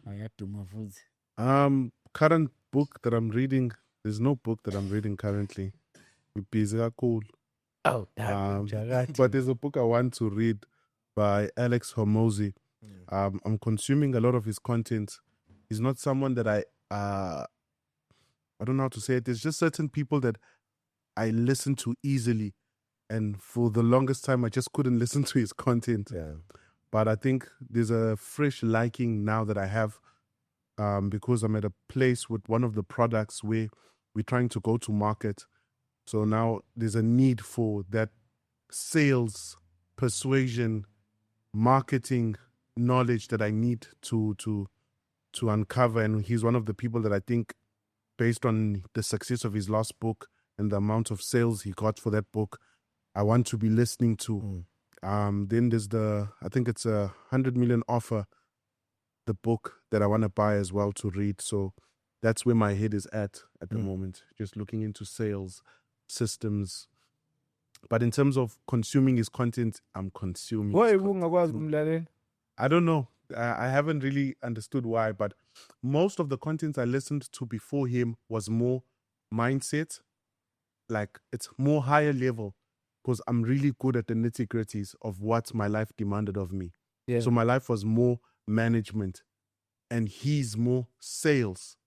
Speaker 4: Ayaduma futhi.
Speaker 3: Current book that I'm reading, there's no book that I'm reading currently. Busy kakhulu.
Speaker 1: Oh,
Speaker 3: but there's a book I want to read by Alex Hormozi. I'm consuming a lot of his content He's not someone that I don't know how to say it. There's just certain people that I listen to easily, and for the longest time I just couldn't listen to his content.
Speaker 2: Yeah.
Speaker 3: But I think there's a fresh liking now that I have, because I'm at a place with one of the products where we're trying to go to market. So now there's a need for that sales, persuasion, marketing knowledge that I need to uncover. And he's one of the people that I think, based on the success of his last book and the amount of sales he got for that book, I want to be listening to. Then there's I think it's a 100 million offer, the book that I want to buy as well to read. So that's where my head is at the moment, just looking into sales systems. But in terms of consuming his content, I'm consuming
Speaker 1: Why
Speaker 3: his
Speaker 1: ungakwazi
Speaker 3: content.
Speaker 1: kumlalela?
Speaker 3: I don't know. I haven't really understood why, but most of the content I listened to before him was more mindset. Like, it's more higher level, because I'm really good at the nitty-gritties of what my life demanded of me.
Speaker 1: Yeah.
Speaker 3: So my life was more management, and he's more sales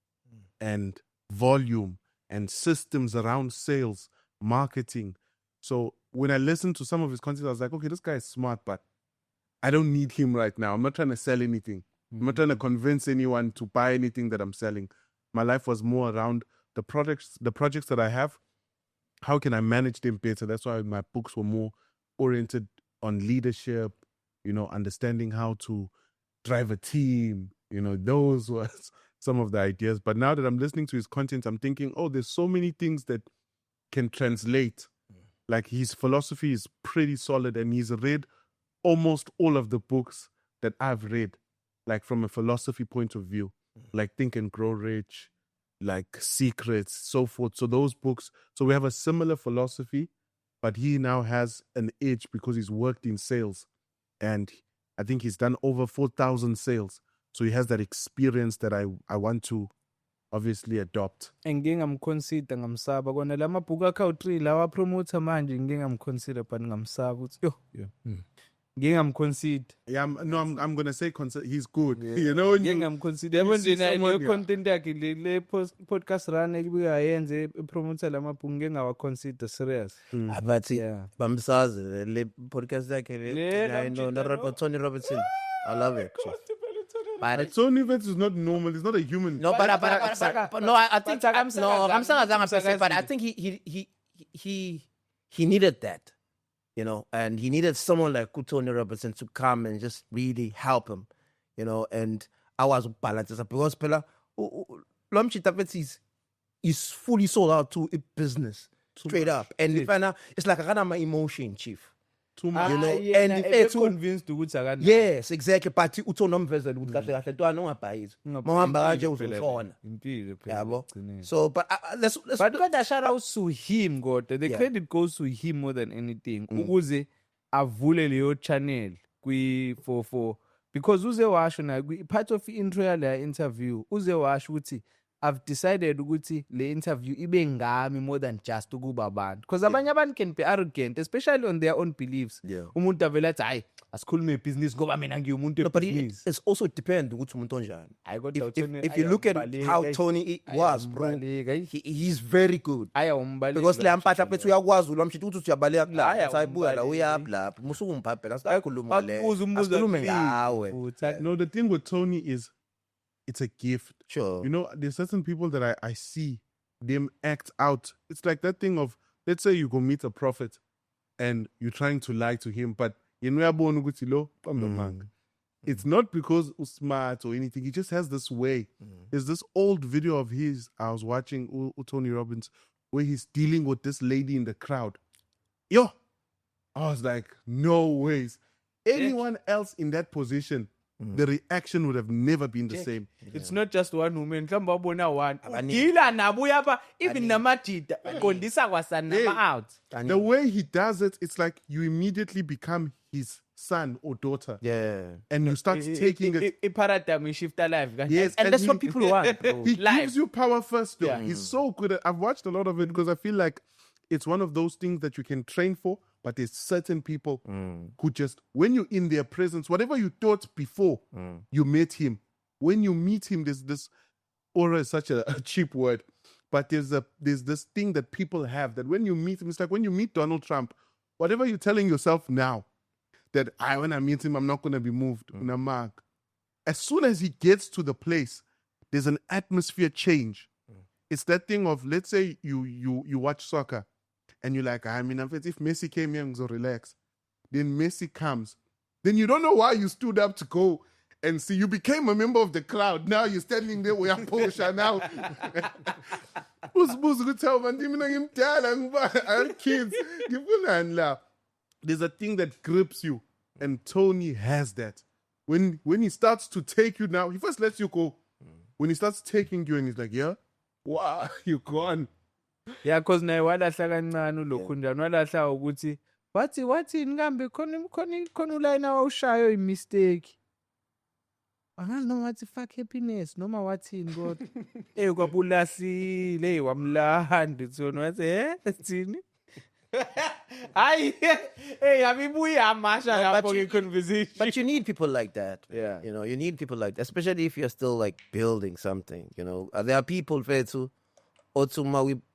Speaker 3: and volume and systems around sales, marketing. So when I listened to some of his content, I was like, okay, this guy is smart, but I don't need him right now. I'm not trying to sell anything. I'm not trying to convince anyone to buy anything that I'm selling. My life was more around the projects that I have. How can I manage them better? That's why my books were more oriented on leadership, understanding how to drive a team. Those were some of the ideas. But now that I'm listening to his content, I'm thinking, oh, there's so many things that can translate. Like, his philosophy is pretty solid, and he's read almost all of the books that I've read, like from a philosophy point of view, like Think and Grow Rich, like Secrets, so forth. So those books, so we have a similar philosophy, but he now has an edge because he's worked in sales, and I think he's done over 4,000 sales. So he has that experience that I want to obviously adopt.
Speaker 1: Ngike ngamconsider ngamsaba kona la mabhuku akhe awu-3 lawa promoter manje ngike ngamconsider but ngamsaba ukuthi yo ngike ngamconsider.
Speaker 3: Yeah, I'm gonna say he's good. When
Speaker 1: Ngike
Speaker 3: you,
Speaker 1: ngamconsider yabo
Speaker 3: see
Speaker 1: nje
Speaker 3: someone,
Speaker 1: nayo content yakhe le podcast run ekube ayenze promoter la mabhuku ngike ngawa-consider serious.
Speaker 2: Abathi
Speaker 1: Yeah.
Speaker 2: bamsazi le podcast yakhe
Speaker 1: Le
Speaker 2: no Tony Robertson. I love it. But
Speaker 3: Tony Vets is not normal. He's not a human.
Speaker 2: no, but no, I think
Speaker 1: But
Speaker 2: I'm
Speaker 1: Msakazanga
Speaker 2: but I think he needed that, and he needed someone like Tony Robertson to come and just really help him, and I was balanced because Pela Lomchita is fully sold out to a business straight up, and it's like I got my emotion, chief.
Speaker 3: Too much.
Speaker 2: And if
Speaker 1: convinced ukuthi akana.
Speaker 2: Yes, exactly. But utonomvezela ukuthi kahle kahle ntwana ungabhayizi. Mawuhamba kanje uzoshona.
Speaker 1: Impilo phela.
Speaker 2: Yabo.
Speaker 1: Egcineni.
Speaker 2: So but let's
Speaker 1: But kodwa shout out to him kodwa. The
Speaker 2: Yeah.
Speaker 1: credit goes to him more than anything. Ukuze avule leyo channel for because uze washo na part of intro yale interview uze washo ukuthi I've decided ukuthi le interview ibe ngami more than just ukuba abantu, because abanye abantu can be arrogant, especially on their own beliefs.
Speaker 2: Yeah.
Speaker 1: Umuntu avela athi hayi asikhulume business ngoba mina ngiwumuntu
Speaker 2: No, but
Speaker 1: webusiness.
Speaker 2: it's also depend ukuthi umuntu onjani.
Speaker 1: Hayi kodwa uThoni
Speaker 2: If you look at how Tony was, bro, he's very good. Because le ampahla phethu uyakwazi ulomshithi ukuthi uyabaleka kulapha, sayibuya la uyaphi lapha, musuku ngiphaphela sikakhuluma le. Asikhulume ngawe.
Speaker 3: No, the thing with Tony is it's a gift.
Speaker 2: Sure.
Speaker 3: There's certain people that I see them act out. It's like that thing of, let's say you go meet a prophet and you're trying to lie to him, but it's not because he's smart or anything. He just has this way. There's this old video of his I was watching, Tony Robbins, where he's dealing with this lady in the crowd. I was like, no ways. Anyone else in that position, the reaction would have never been the same.
Speaker 1: It's not just one woman. Mhlawumbe wabona one. Udila nabo uyapha even namadida qondisa kwasana out.
Speaker 3: The way he does it, it's like you immediately become his son or daughter.
Speaker 2: Yeah.
Speaker 3: And you start taking it.
Speaker 1: A paradigm shift alive.
Speaker 3: Yes,
Speaker 2: And that's what people want, bro.
Speaker 3: He
Speaker 1: Life.
Speaker 3: gives you power first, though.
Speaker 1: Yeah.
Speaker 3: He's so good at. I've watched a lot of it because I feel like it's one of those things that you can train for, but there's certain people who just, when you're in their presence, whatever you thought before you met him, when you meet him, there's this aura is such a cheap word, but there's this thing that people have that when you meet him, it's like when you meet Donald Trump, whatever you're telling yourself now, that when I meet him, I'm not gonna be moved. Una mark. As soon as he gets to the place, there's an atmosphere change. It's that thing of, let's say you watch soccer and you're like, I mean, if Messi came here, I'm going to relax. Then Messi comes. Then you don't know why you stood up to go and see. You became a member of the crowd. Now you're standing there with your Porsche now. Kids. There's a thing that grips you. And Tony has that. When he starts to take you now, he first lets you go. When he starts taking you and he's like, yeah, wow, you're gone.
Speaker 1: Yeah, because naye walahla kancane ulokhu njani walahla ukuthi wathi ngambe khona ulayini awushayo imistake. Angazi noma wathi fuck happiness noma wathini kodwa. Kwabulahlile wamlanda uthona wathi sithini? Hayi yabibuya amasha lapho ke conversation.
Speaker 2: But you need people like that.
Speaker 1: Yeah.
Speaker 2: You know, you need people like that, especially if you're still like building something. You know, there are people who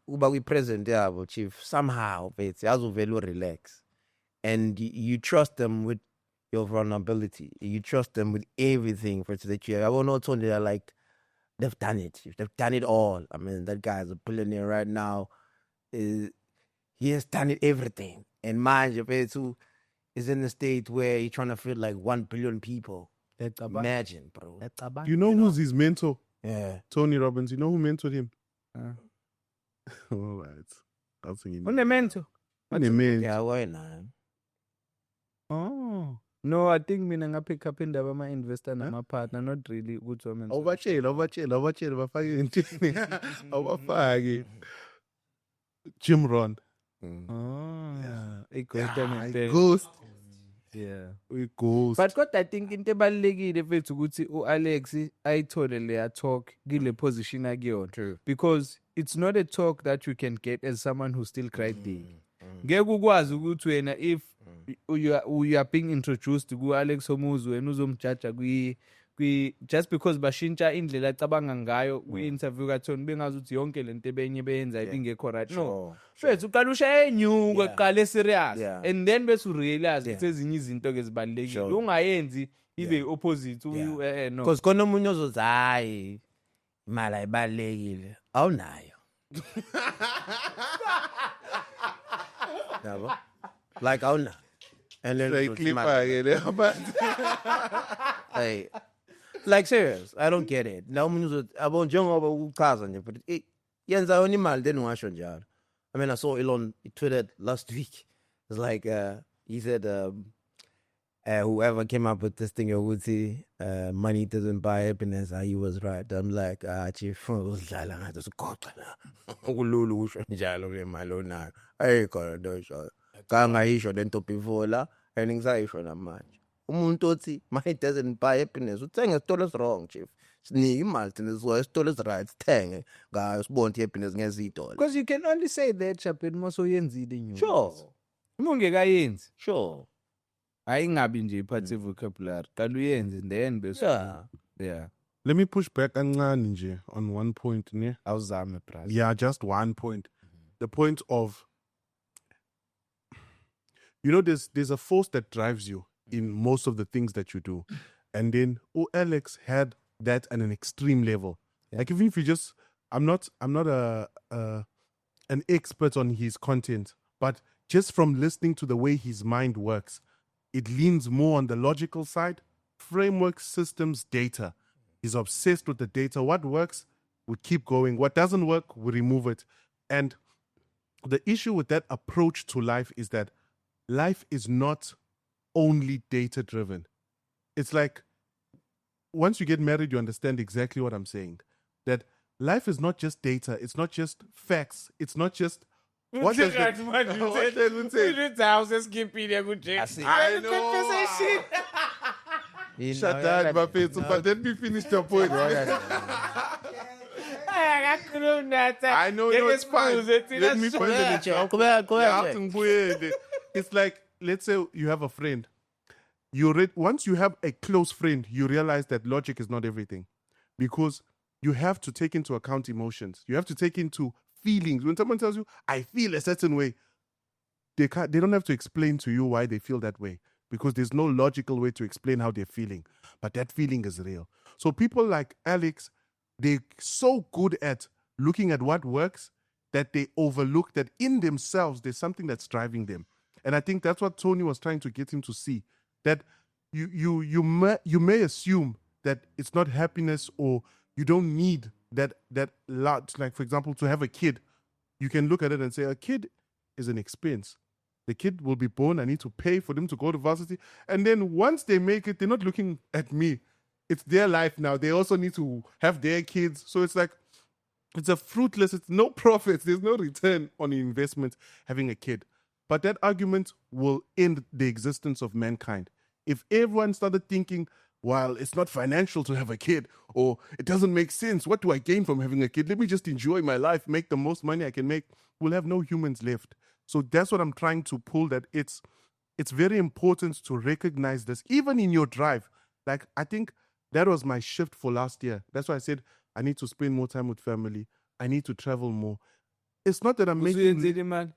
Speaker 2: we present yabo chief somehow velu relax, and you trust them with your vulnerability. You trust them with everything for that you. I will not tell you like they've done it. They've done it all. I mean, that guy is a billionaire right now. He has done it everything. And mind you, is in a state where you're trying to feed like 1 billion people. Imagine, bro.
Speaker 3: You know who's his mentor?
Speaker 2: Yeah.
Speaker 3: Tony Robbins. You know who mentored him? All right. I was thinking.
Speaker 1: Unemento.
Speaker 2: Yeah, why not?
Speaker 1: Oh. No, I think mina ngapick up indaba ama-investor nama-partner, not really ukuthi wamenza.
Speaker 3: Awubatshela bafake entini. Awubafake. Jim Ron.
Speaker 1: A ghost.
Speaker 3: Ghost.
Speaker 1: Yeah.
Speaker 3: We ghost.
Speaker 1: But kodwa I think into ebalekile mfethu ukuthi uAlex ayithole leya talk kule position akuyona.
Speaker 2: True.
Speaker 1: Because it's not a talk that you can get as someone who still cried there. Ngeke ukwazi ukuthi wena if you are being introduced to Alex Homuzi wena uzomjaja just because bashintsha indlela acabanga ngayo kwi-interview kaThoni bengazi ukuthi yonke lento ebenye beyenza ibingekho right. No. Mfethu uqala ushaye enyuka eqale serious and then bese urealize ukuthi ezinye izinto ke zibalekile. Ungayenzi ibe opposite no.
Speaker 2: Because khona umunye ozothi hayi imali ayibalekile. Awunayo. Yabo. Like awunayo. And then hey, like serious, I don't get it. Now about njengoba ukuchaza nje, but yenza yona imali then ungasho njalo. I mean, I saw Elon tweeted last week. It's like he said whoever came up with this thing ukuthi money doesn't buy happiness, he was right. I'm like chief uzidlala ngathi usigoqa la. Ukululu usho njalo le mali onayo. Ayikho nto kangayisho lento before la and ngisayisho namanje. Umuntu othi money doesn't buy happiness uthenga isitolo eswrong chief. Sinike imali thina isitolo esright sithenge ngayo sibone happiness ngezitolo.
Speaker 1: Because you can only say that chapel mosoyenzile nyo.
Speaker 2: Sure.
Speaker 1: Uma ungekayenzi.
Speaker 2: Sure.
Speaker 1: Ayingabi nje iphathe vocabulary. Qala uyenze then bese. Yeah.
Speaker 3: Let me push back kancane nje on one point ne.
Speaker 1: Awuzame brother.
Speaker 3: Yeah, just one point. The point of there's a force that drives you in most of the things that you do. And then Alex had that at an extreme level. Like even if you just I'm not an expert on his content, but just from listening to the way his mind works, it leans more on the logical side, framework, systems, data. He's obsessed with the data. What works, we keep going. What doesn't work, we remove it. And the issue with that approach to life is that life is not only data-driven. It's like, once you get married, you understand exactly what I'm saying. That life is not just data. It's not just facts. It's not just... What does I know. Shut that, but let me finish the point. I know it's fine. Let me finish it. It's like, let's say you have a friend. Once you have a close friend, you realize that logic is not everything. because you have to take into account emotions. You have to take into feelings. When someone tells you, I feel a certain way, they don't have to explain to you why they feel that way, because there's no logical way to explain how they're feeling. But that feeling is real. So people like Alex, they're so good at looking at what works that they overlook that in themselves there's something that's driving them. And I think that's what Tony was trying to get him to see, that you may assume that it's not happiness, or you don't need that lot. Like, for example, to have a kid, you can look at it and say a kid is an expense. The kid will be born, I need to pay for them to go to varsity. And then once they make it, they're not looking at me. It's their life now. They also need to have their kids. So it's like, it's a fruitless, it's no profits, there's no return on the investment having a kid. But that argument will end the existence of mankind. If everyone started thinking, well, it's not financial to have a kid, or it doesn't make sense, what do I gain from having a kid? Let me just enjoy my life, make the most money I can make. We'll have no humans left. So that's what I'm trying to pull, that it's very important to recognize this, even in your drive. Like, I think that was my shift for last year. That's why I said I need to spend more time with family. I need to travel more. It's not that I'm making...
Speaker 1: Usuyenzile imali.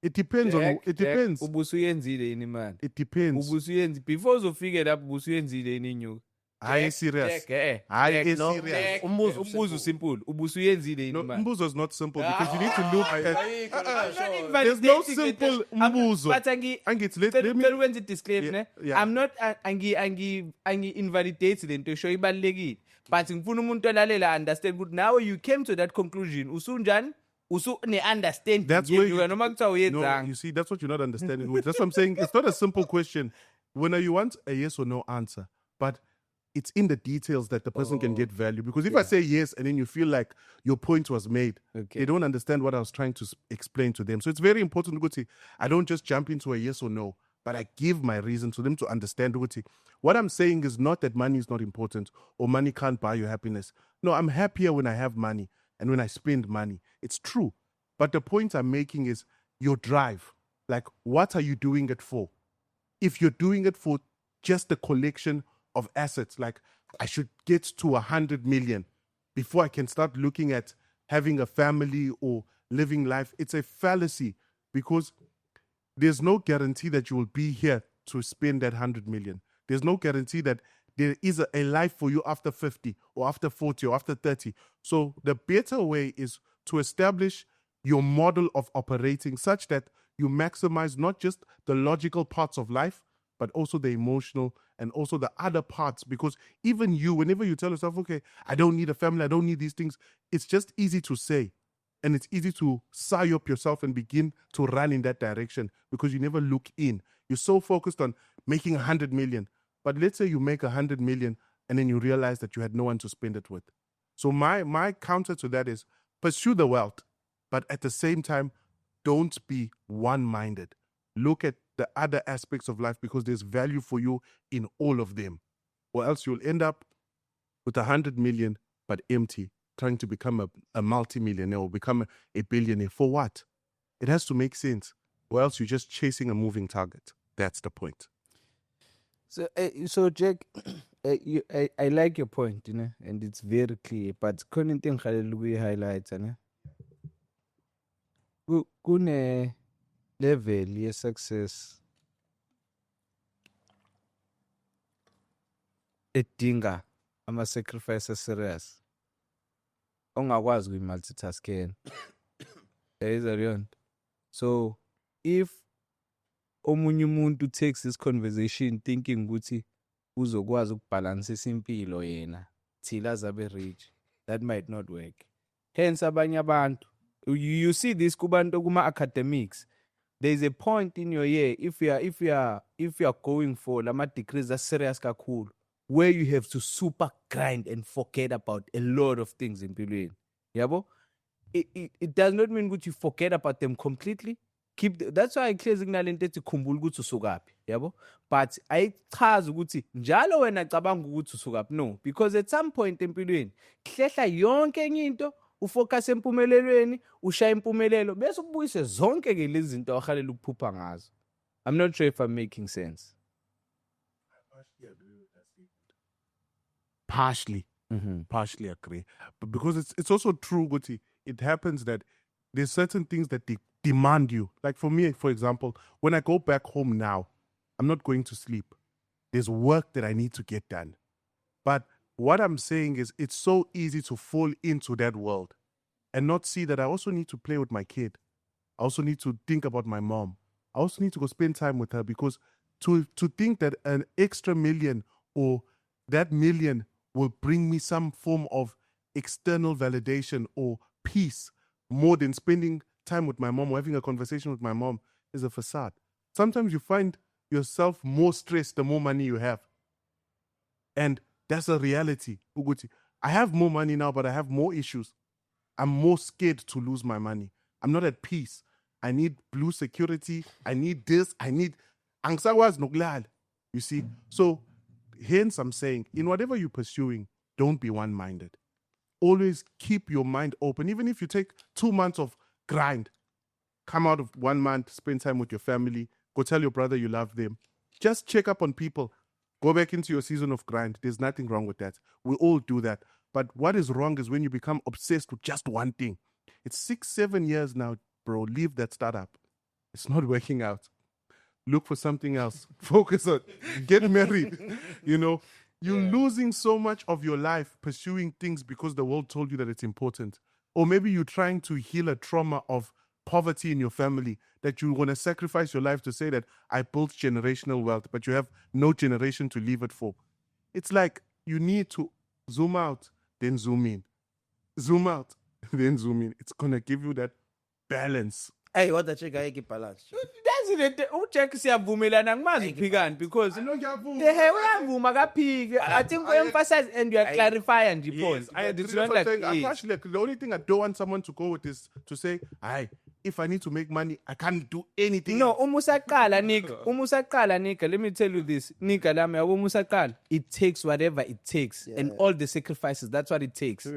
Speaker 3: It depends on... It depends.
Speaker 1: Ubusuyenzile ini imali.
Speaker 3: It depends.
Speaker 1: Ubusuyenzile. Before uzofike lapho ubusuyenzile ini inyuka.
Speaker 3: Hayi serious. Hayi serious.
Speaker 1: Umbuzo simple. Ubusuyenzile ini
Speaker 3: No,
Speaker 1: imali.
Speaker 3: umbuzo is not simple because you need to look at...
Speaker 1: There's
Speaker 3: no simple umbuzo.
Speaker 1: But
Speaker 3: Angithi, let me...
Speaker 1: Tell when it disclaimer, ne?
Speaker 3: yeah.
Speaker 1: I'm not invalidate the into show ibalekile. But ngifuna umuntu olalela understand ukuthi now you came to that conclusion. Usunjani? Ne understand.
Speaker 3: That's where
Speaker 1: you noma kuthiwa
Speaker 3: No,
Speaker 1: uyenzanga.
Speaker 3: you see, that's what you're not understanding. That's what I'm saying. It's not a simple question. When you want a yes or no answer, but it's in the details that the person can get value. Because if I say yes and then you feel like your point was made,
Speaker 1: Okay.
Speaker 3: they don't understand what I was trying to explain to them. So it's very important to go to, I don't just jump into a yes or no, but I give my reason to them to understand. What I'm saying is not that money is not important or money can't buy you happiness. No, I'm happier when I have money and when I spend money. It's true. But the point I'm making is your drive. Like, what are you doing it for? If you're doing it for just the collection of assets, like I should get to 100 million before I can start looking at having a family or living life, it's a fallacy, because there's no guarantee that you will be here to spend that 100 million. There's no guarantee that there is a life for you after 50 or after 40 or after 30. So the better way is to establish your model of operating such that you maximize not just the logical parts of life, but also the emotional and also the other parts. Because even you, whenever you tell yourself, okay, I don't need a family, I don't need these things, it's just easy to say. And it's easy to sigh up yourself and begin to run in that direction because you never look in. You're so focused on making 100 million. But let's say you make 100 million and then you realize that you had no one to spend it with. So my counter to that is pursue the wealth, but at the same time, don't be one-minded. Look at the other aspects of life because there's value for you in all of them. Or else you'll end up with 100 million but empty, trying to become a multi-millionaire or become a billionaire. For what? It has to make sense. Or else you're just chasing a moving target. That's the point.
Speaker 1: So Jack, I like your point, you know, and it's very clear. But couldn't think highlights, ne? Kune level ye success edinga ama sacrifices serious. Ongakwazi uku-multitasking. Is that right? So if omunye umuntu takes this conversation thinking ukuthi uzokwazi ukubalansisa impilo yena till azabe rich, that might not work. Hence abanye abantu, you see this kubantu kuma academics, there's a point in your year if you are going for lama degrees that's serious kakhulu, where you have to super grind and forget about a lot of things empilweni. Yabo? It does not mean that you forget about them completely. That's why I clear kunalento ethi khumbula ukuthi usukaphi, yabo? But ayichazi ukuthi njalo wena cabanga ukuthi usukaphi. No, because at some point empilweni kuhlehla yonke enye into, ufocus empumelelweni, ushaya impumelelo, bese ubuyise zonke ke lezi zinto ohalela ukuphupha ngazo. I'm not sure if I'm making sense.
Speaker 3: Partially. partially agree. But because it's also true, Guti, it happens that there's certain things that demand you. Like for me, for example, when I go back home now, I'm not going to sleep. There's work that I need to get done. But what I'm saying is it's so easy to fall into that world and not see that I also need to play with my kid. I also need to think about my mom. I also need to go spend time with her, because to think that an extra million or that million will bring me some form of external validation or peace more than spending time with my mom or having a conversation with my mom is a facade. Sometimes you find yourself more stressed the more money you have. And that's a reality, Uguti. I have more money now, but I have more issues. I'm more scared to lose my money. I'm not at peace. I need blue security. I need this. I need Angsawaz Noglal. You see? So hence I'm saying, in whatever you're pursuing, don't be one-minded. Always keep your mind open. Even if you take 2 months of grind, come out of 1 month, spend time with your family, go tell your brother you love them. Just check up on people. Go back into your season of grind. There's nothing wrong with that. We all do that. But what is wrong is when you become obsessed with just one thing. It's 6-7 years now, bro. Leave that startup. It's not working out. Look for something else. Focus on, get married. You know, you're losing so much of your life pursuing things because the world told you that it's important. Or maybe you're trying to heal a trauma of poverty in your family, that you want to sacrifice your life to say that I built generational wealth, but you have no generation to leave it for. It's like you need to zoom out, then zoom in. Zoom out, then zoom in. It's going to give you that balance.
Speaker 2: Hey, what the check I keep balance.
Speaker 1: That's it. Ucheck siyavumelana ngimazi uphikani, because the hell uyavuma kaphike. I think we emphasize and you are clarify and
Speaker 3: Yes,
Speaker 1: point.
Speaker 3: I agree. That's what I'm saying. Actually, the only thing I don't want someone to go with is to say, if I need to make money, I can't do anything.
Speaker 1: No,
Speaker 3: else."
Speaker 1: umusaqala nigga, let me tell you this. Nigga, lami umusaqala. It takes whatever it takes and all the sacrifices. That's what it takes.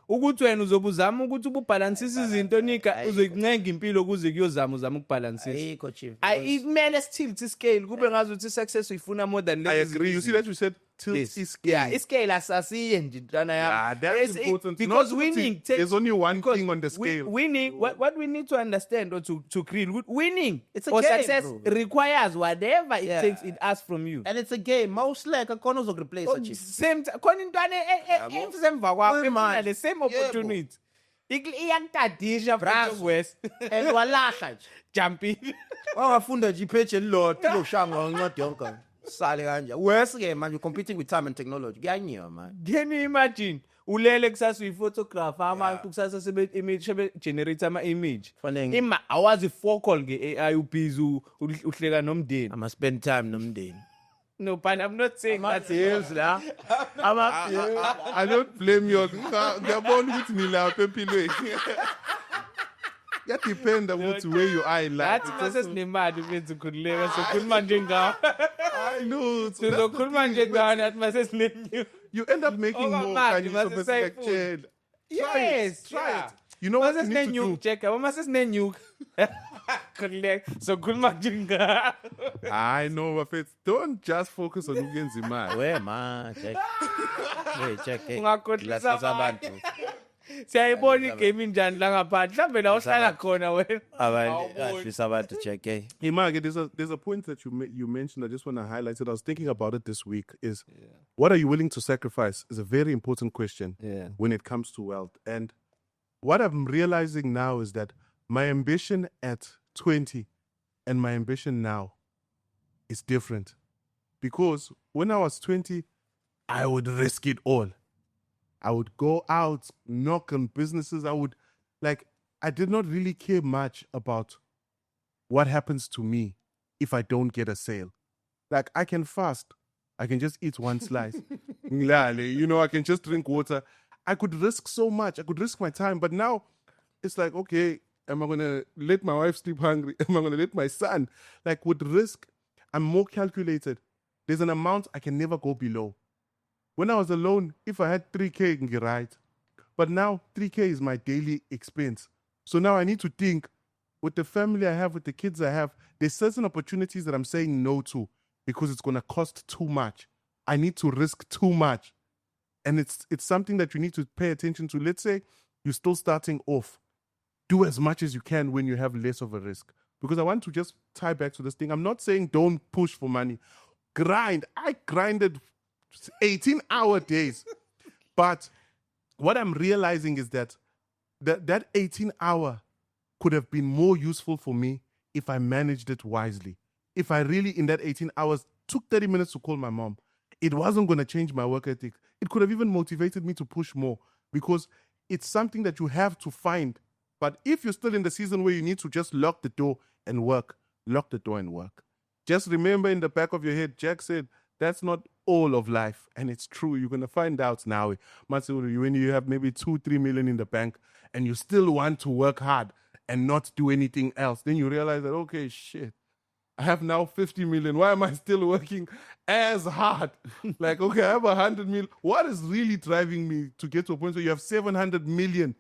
Speaker 1: Ukuthi wena uzobuzama ukuthi ububalansise izinto nika uzoyincenga impilo kuze kuyozama uzama ukubalansisa.
Speaker 2: Ayikho chief.
Speaker 1: It man still scale kube ngazuthi success uyifuna more than
Speaker 3: I agree. You see that you said tilt
Speaker 1: Yes.
Speaker 3: is
Speaker 1: Yeah,
Speaker 3: scale.
Speaker 1: scale asasiye nje ntwana yami.
Speaker 3: That's important.
Speaker 1: Because
Speaker 3: Not
Speaker 1: winning
Speaker 3: that
Speaker 1: takes,
Speaker 3: there's only one
Speaker 1: because
Speaker 3: thing on the scale.
Speaker 1: Winning, what we need to understand or to create winning
Speaker 2: It's a
Speaker 1: or
Speaker 2: game,
Speaker 1: success
Speaker 2: bro.
Speaker 1: requires whatever it
Speaker 2: Yeah.
Speaker 1: takes, it asks from you.
Speaker 2: And it's a game. Most like a corners of replace a chief.
Speaker 1: Same khona intwana emva kwakho
Speaker 2: Uy, man.
Speaker 1: efuna the same
Speaker 2: Yebo.
Speaker 1: opportunity. Iyantadisha
Speaker 2: Bras.
Speaker 1: from West.
Speaker 2: And walahla nje.
Speaker 1: Jumping.
Speaker 2: Wangafunda nje ipage elilodwa loshanga ngencwadi yonke. Sale kanje. Worse ke manje you're competing with time and technology. Kuyanyiwa man.
Speaker 1: Can you imagine? Ulele kusasa uyiphotographer abantu kusasa sebe image sebe generate ama image.
Speaker 2: Fanele-
Speaker 1: Ima awazi focal nge AI ubhizi uhleka nomndeni.
Speaker 2: I'ma spend time nomndeni.
Speaker 1: No, but I'm not saying that.
Speaker 2: Deals la.
Speaker 3: I don't blame you. Ngiyabona ukuthi nilapha empilweni. Depend ukuthi where you are in life.
Speaker 1: That's mase sinemali benza ukhululeka sokhuluma nje ngawo.
Speaker 3: I know. So
Speaker 1: Sizokhuluma nje ngawo nathi mase sinenyuka.
Speaker 3: you end up making
Speaker 1: Oh,
Speaker 3: more
Speaker 1: man,
Speaker 3: and
Speaker 1: you
Speaker 3: you're
Speaker 1: must
Speaker 3: supposed
Speaker 1: say
Speaker 3: to like
Speaker 1: food.
Speaker 3: chill.
Speaker 1: Yes,
Speaker 3: Try
Speaker 1: yeah.
Speaker 3: it. You know what
Speaker 1: Mase
Speaker 3: you need to do?
Speaker 1: sinenyuka check yabo mase sinenyuka. Khululeka sokhuluma nje ngawo.
Speaker 3: I know, Bafet. Don't just focus on ugenza imali.
Speaker 2: Where man, check. Hey, check. Hey.
Speaker 1: Ungakhohlisa
Speaker 2: Glasses
Speaker 1: abantu.
Speaker 2: abantu.
Speaker 1: Siyayibona igame injani la ngaphandle. Mhlambe la uhlala khona wena.
Speaker 2: Abantu abantu check. Hey.
Speaker 3: Hey, Mark, there's a point that you mentioned. I just want to highlight it. I was thinking about it this week. Is what are you willing to sacrifice? Is a very important question when it comes to wealth. And what I'm realizing now is that my ambition at 20 and my ambition now is different. Because when I was 20, I would risk it all. I would go out, knock on businesses. I did not really care much about what happens to me if I don't get a sale. Like, I can fast. I can just eat one slice. I can just drink water. I could risk so much. I could risk my time. But now it's like, okay, am I going to let my wife sleep hungry? Am I going to let my son? Like, with risk, I'm more calculated. There's an amount I can never go below. When I was alone, if I had 3K, I can get right. But now 3K is my daily expense. So now I need to think, with the family I have, with the kids I have, there's certain opportunities that I'm saying no to because it's going to cost too much. I need to risk too much. And it's something that you need to pay attention to. Let's say you're still starting off. Do as much as you can when you have less of a risk. Because I want to just tie back to this thing. I'm not saying don't push for money. Grind. I grinded 18-hour days. But what I'm realizing is that 18-hour could have been more useful for me if I managed it wisely. If I really, in that 18 hours, took 30 minutes to call my mom, it wasn't going to change my work ethic. It could have even motivated me to push more because it's something that you have to find. But if you're still in the season where you need to just lock the door and work, lock the door and work. Just remember in the back of your head, Jack said, that's not all of life. And it's true. You're going to find out now. Matsuru, when you have maybe 2-3 million in the bank and you still want to work hard and not do anything else, then you realize that, okay, shit, I have now 50 million. Why am I still working as hard? Like, okay, I have 100 million. What is really driving me to get to a point where you have 700 million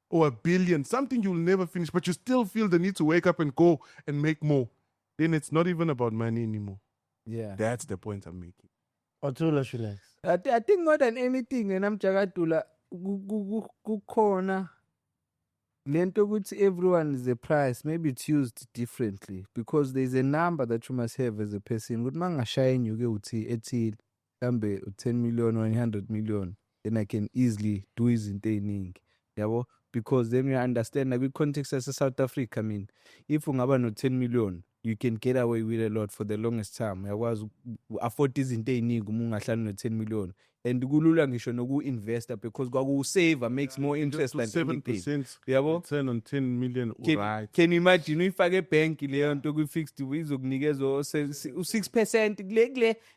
Speaker 3: or 1 billion, something you'll never finish, but you still feel the need to wake up and go and make more? Then it's not even about money anymore.
Speaker 1: Yeah.
Speaker 3: That's the point I'm making.
Speaker 2: Othula Shulex.
Speaker 1: I think more than anything, and I'm Jagatula, kukhona lento ukuthi everyone is a price. Maybe it's used differently because there's a number that you must have as a person. Ukuthi mangashayini uke uthi ethile mhlambe 10 million or 100 million, then I can easily do izinto eziningi. Yabo? Because then you understand like with context as a South Africa, I mean, if ungaba no 10 million, you can get away with a lot for the longest time. Uyakwazi afford izinto eziningi uma ungahlala no 10 million. And kulula ngisho noku-investor because kwaku-saver makes more interest than anything.
Speaker 3: 7%
Speaker 1: Yabo?
Speaker 3: return on 10 million. Right.
Speaker 1: Can you imagine uyifake ebhenki leyo nto kwi-fixed izokunikeza u-6%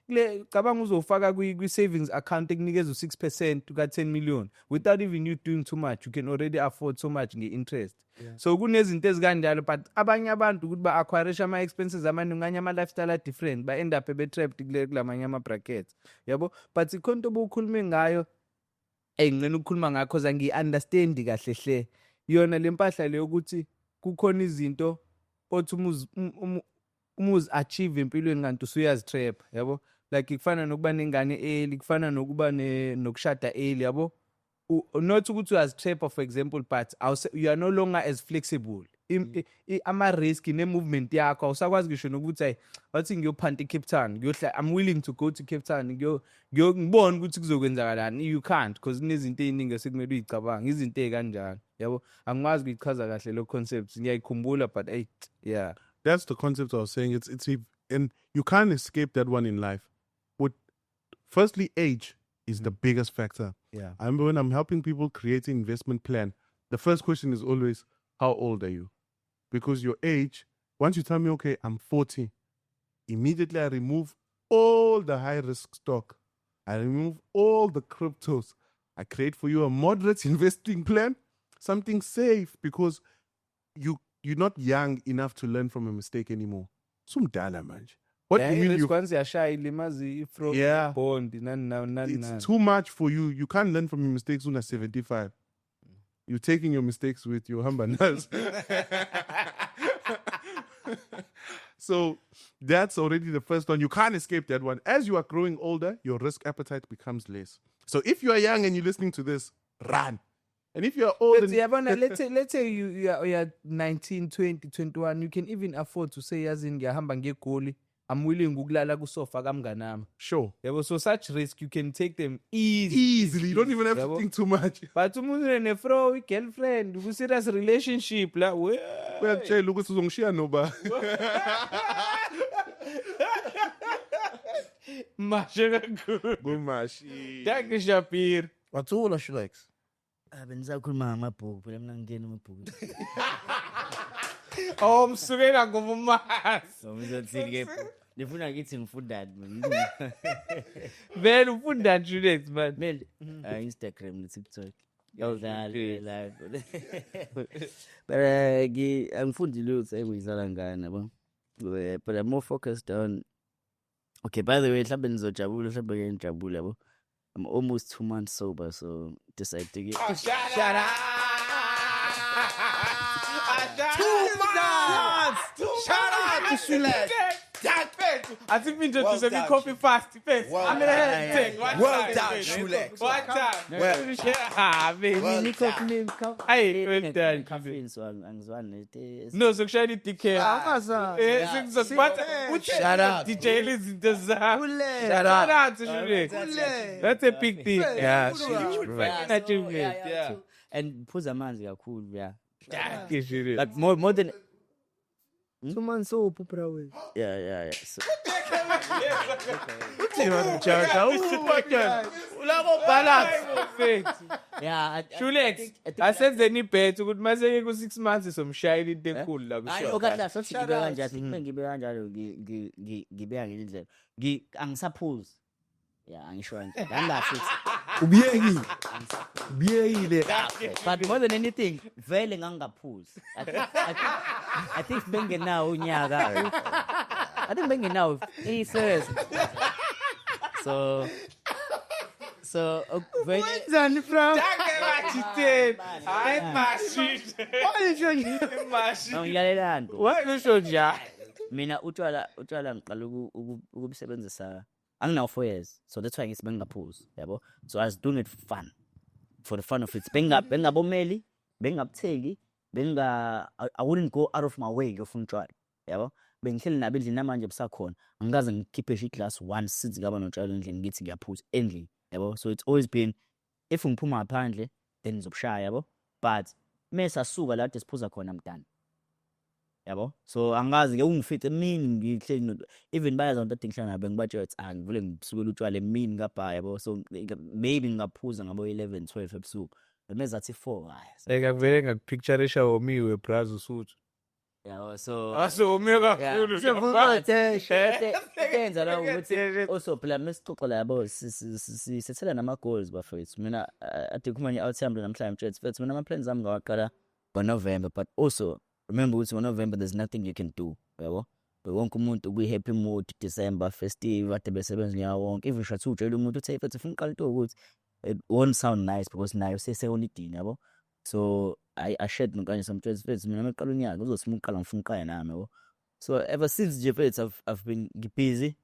Speaker 1: kule cabanga uzofaka kwi-savings account ekunikeza u-6% ka-10 million without even you doing too much. You can already afford so much nge-interest. Yeah. So kunezinto ezikanjalo but abanye abantu ukuthi ba-acquire ama-expenses amaningi nganye ama-lifestyle a-different ba-end up be-trapped kulamanye ama-brackets. Yabo? But ikhonto obukhulume ngayo engicela ukukhuluma ngakho cause angi-understand kahle hle yona le mpahla leyo ukuthi kukhona izinto othi umuzi-achieve empilweni kanti usuyazitrap, yabo? Like kufana nokuba nengane early, kufana nokuba nokushada early, yabo? Not ukuthi uyazitrap for example, but you are no longer as flexible. Ama-risk ne-movement yakho awusakwazi ngisho nokuthi hayi wathi ngiyophanta eCape Town I'm willing to go to Cape Town ngibone ukuthi kuzokwenzakalani. You can't because kunezinto eziningi esekumele uyicabanga izinto ezikanjalo, yabo? Angikwazi ukuyichaza kahle lo concept, ngiyayikhumbula but yeah,
Speaker 3: that's the concept I was saying. It's and you can't escape that one in life. But firstly, age is the biggest factor.
Speaker 1: yeah.
Speaker 3: I remember when I'm helping people create an investment plan, the first question is always, how old are you? Because your age, once you tell me, okay, I'm 40, immediately I remove all the high-risk stock. I remove all the cryptos. I create for you a moderate investing plan, something safe, because you're not young enough to learn from a mistake anymore. Sumdala manje. What do you mean? Yeah.
Speaker 1: Bond,
Speaker 3: It's too much for you. You can't learn from your mistakes when you're 75. You're taking your mistakes with your humbanas. So that's already the first one. You can't escape that one. As you are growing older, your risk appetite becomes less. So if you are young and you're listening to this, run. And if you're old,
Speaker 1: let's say you are 19, 20, 21, you can even afford to say as in ngiyahamba ngegoli, I'm willing ukulala kusofa kamnganami.
Speaker 3: sure.
Speaker 1: Yabo? So such risk you can take them
Speaker 3: Easily. You don't even have to
Speaker 1: Yabo?
Speaker 3: think too much.
Speaker 1: But umuntu ne-fro, girlfriend, serious relationship la,
Speaker 3: Uyakutshela ukuthi uzongishiya noba.
Speaker 1: mashe kakhulu.
Speaker 3: Bumashi.
Speaker 1: Thank you, Shapir.
Speaker 2: Othula Shulex.
Speaker 4: Bengisakhuluma ngamabhuku phela mina ngingena amabhuku.
Speaker 1: Oh, msukela ngobumazi.
Speaker 4: Ngizothi-ke nifuna ngithi ngifundani mina.
Speaker 1: Vele ufunda Juliet man.
Speaker 4: Mele Instagram ne-TikTok. Yawudlala live. But angifundi lutho engiyizala ngane yabo. But I'm more focused on. Okay, by the way, mhlawumbe nizojabula mhlawumbe ngiyajabula yabo. I'm almost 2 months sober, so decide to get.
Speaker 1: Oh, shut up.
Speaker 2: 2 months. Shout out to Shulex.
Speaker 1: I think we introduce
Speaker 2: Well
Speaker 1: me
Speaker 2: done,
Speaker 1: coffee fast first.
Speaker 2: Well
Speaker 1: I'm
Speaker 2: done.
Speaker 1: gonna take one
Speaker 2: Well
Speaker 1: time,
Speaker 2: done,
Speaker 1: baby.
Speaker 2: Shulex.
Speaker 1: One time.
Speaker 2: Well
Speaker 1: Ah, baby.
Speaker 2: Well
Speaker 4: Nikho
Speaker 1: Hey, well done.
Speaker 4: caffeine so angizwani it
Speaker 1: No, sokushayela i-DK.
Speaker 5: Akazange.
Speaker 1: Sizosiphatha
Speaker 2: Shout out.
Speaker 1: DJ izinto zakho.
Speaker 5: Ule.
Speaker 1: Shout out to Shulex.
Speaker 5: Ule.
Speaker 1: That's a big deal. Yeah,
Speaker 5: Ule.
Speaker 1: Shulex providing that you made. Yeah.
Speaker 4: and phuza amanzi kakhulu yeah
Speaker 1: Thank you, Shulex.
Speaker 4: like more than
Speaker 5: Suman soap bro.
Speaker 4: yeah so yeah
Speaker 1: Shulex, asenzeni ibhet ukuthi mase ku 6 months somshayela into enkulu la
Speaker 4: hayi
Speaker 1: kusho.
Speaker 4: okanye sothi ngibe kanjani ngibe kanjalo ngibeka ngendlela angisaphuzi yeah angisho nje ngangafix
Speaker 2: ubiyekile
Speaker 4: but more than anything vele ngangaphuzi I think bengenawo unyaka I think bengenawo serious so vele
Speaker 5: Zani from.
Speaker 1: Hayi mashit.
Speaker 4: ngiyalelana
Speaker 1: Why usho njalo?
Speaker 4: mina utshwala ngiqala ukubusebenzisa anginawo 4 years so that's why ngithi bengingaphuzi yabo so I was doing it for the fun of it bengingabomeli bengingabutheki I wouldn't go out of my way yofuna utshwala yabo bengihleli nabo endlini namanje busakhona angikaze ngikhiphe iglass once since ngaba notshwala endlini ngithi ngiyaphuza endlini yabo so it's always been if ngiphuma ngaphandle then ngizobushaya yabo but mase asuka la de siphuza khona mntana yabo so angazi ke ungifice mina ngihleli even bayaza into ngihlala nabe ngibatshe ukuthi angivule ngibusukela utshwala emini ngabha yabo so maybe ngaphuza ngabo 11 12 ebusuku mezathi 4 hayi
Speaker 1: Eka vele ngakupictureisha omiwe brazo usuthu.
Speaker 4: yabo so
Speaker 1: Asome kakhulu.
Speaker 4: Kenza la ukuthi also phela mesixoxa labo sisethela nama goals bafethu mina ade kumanye outside namhlanje mfethu mina ama plans ami ngawaqala ngoNovember but also remember ukuthi ngoNovember there's nothing you can do yabo wonke umuntu ubu happy mood December festive ade besebenza nyawo wonke even shathi utshela umuntu uthi mfethu ufuna uqala into ukuthi it won't sound nice because nayo sesewonidini yabo so I shared nokanye some trades mfethu mina maqala unyaka uzothi uqala ngifuna uqala nami yabo so ever since nje mfethu I've been busy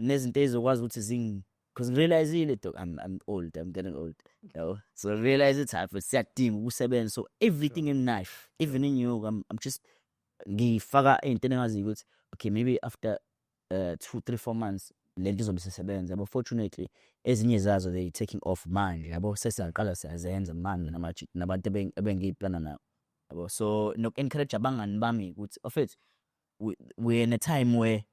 Speaker 4: nezinto ezokwazi ukuthi because realizing it I'm old I'm getting old yabo so realize it I've siyadinga ukusebenza so everything in life even in you I'm just ngifaka into engazi ukuthi okay maybe after 2 3 4 months lento izobe sesebenza yabo fortunately ezinye zazo they taking off manje yabo sesiyaqala siyazenza manje nabantu ebengiyiplana nabo yabo so nok encourage abangani bami ukuthi ofethu we're in a time where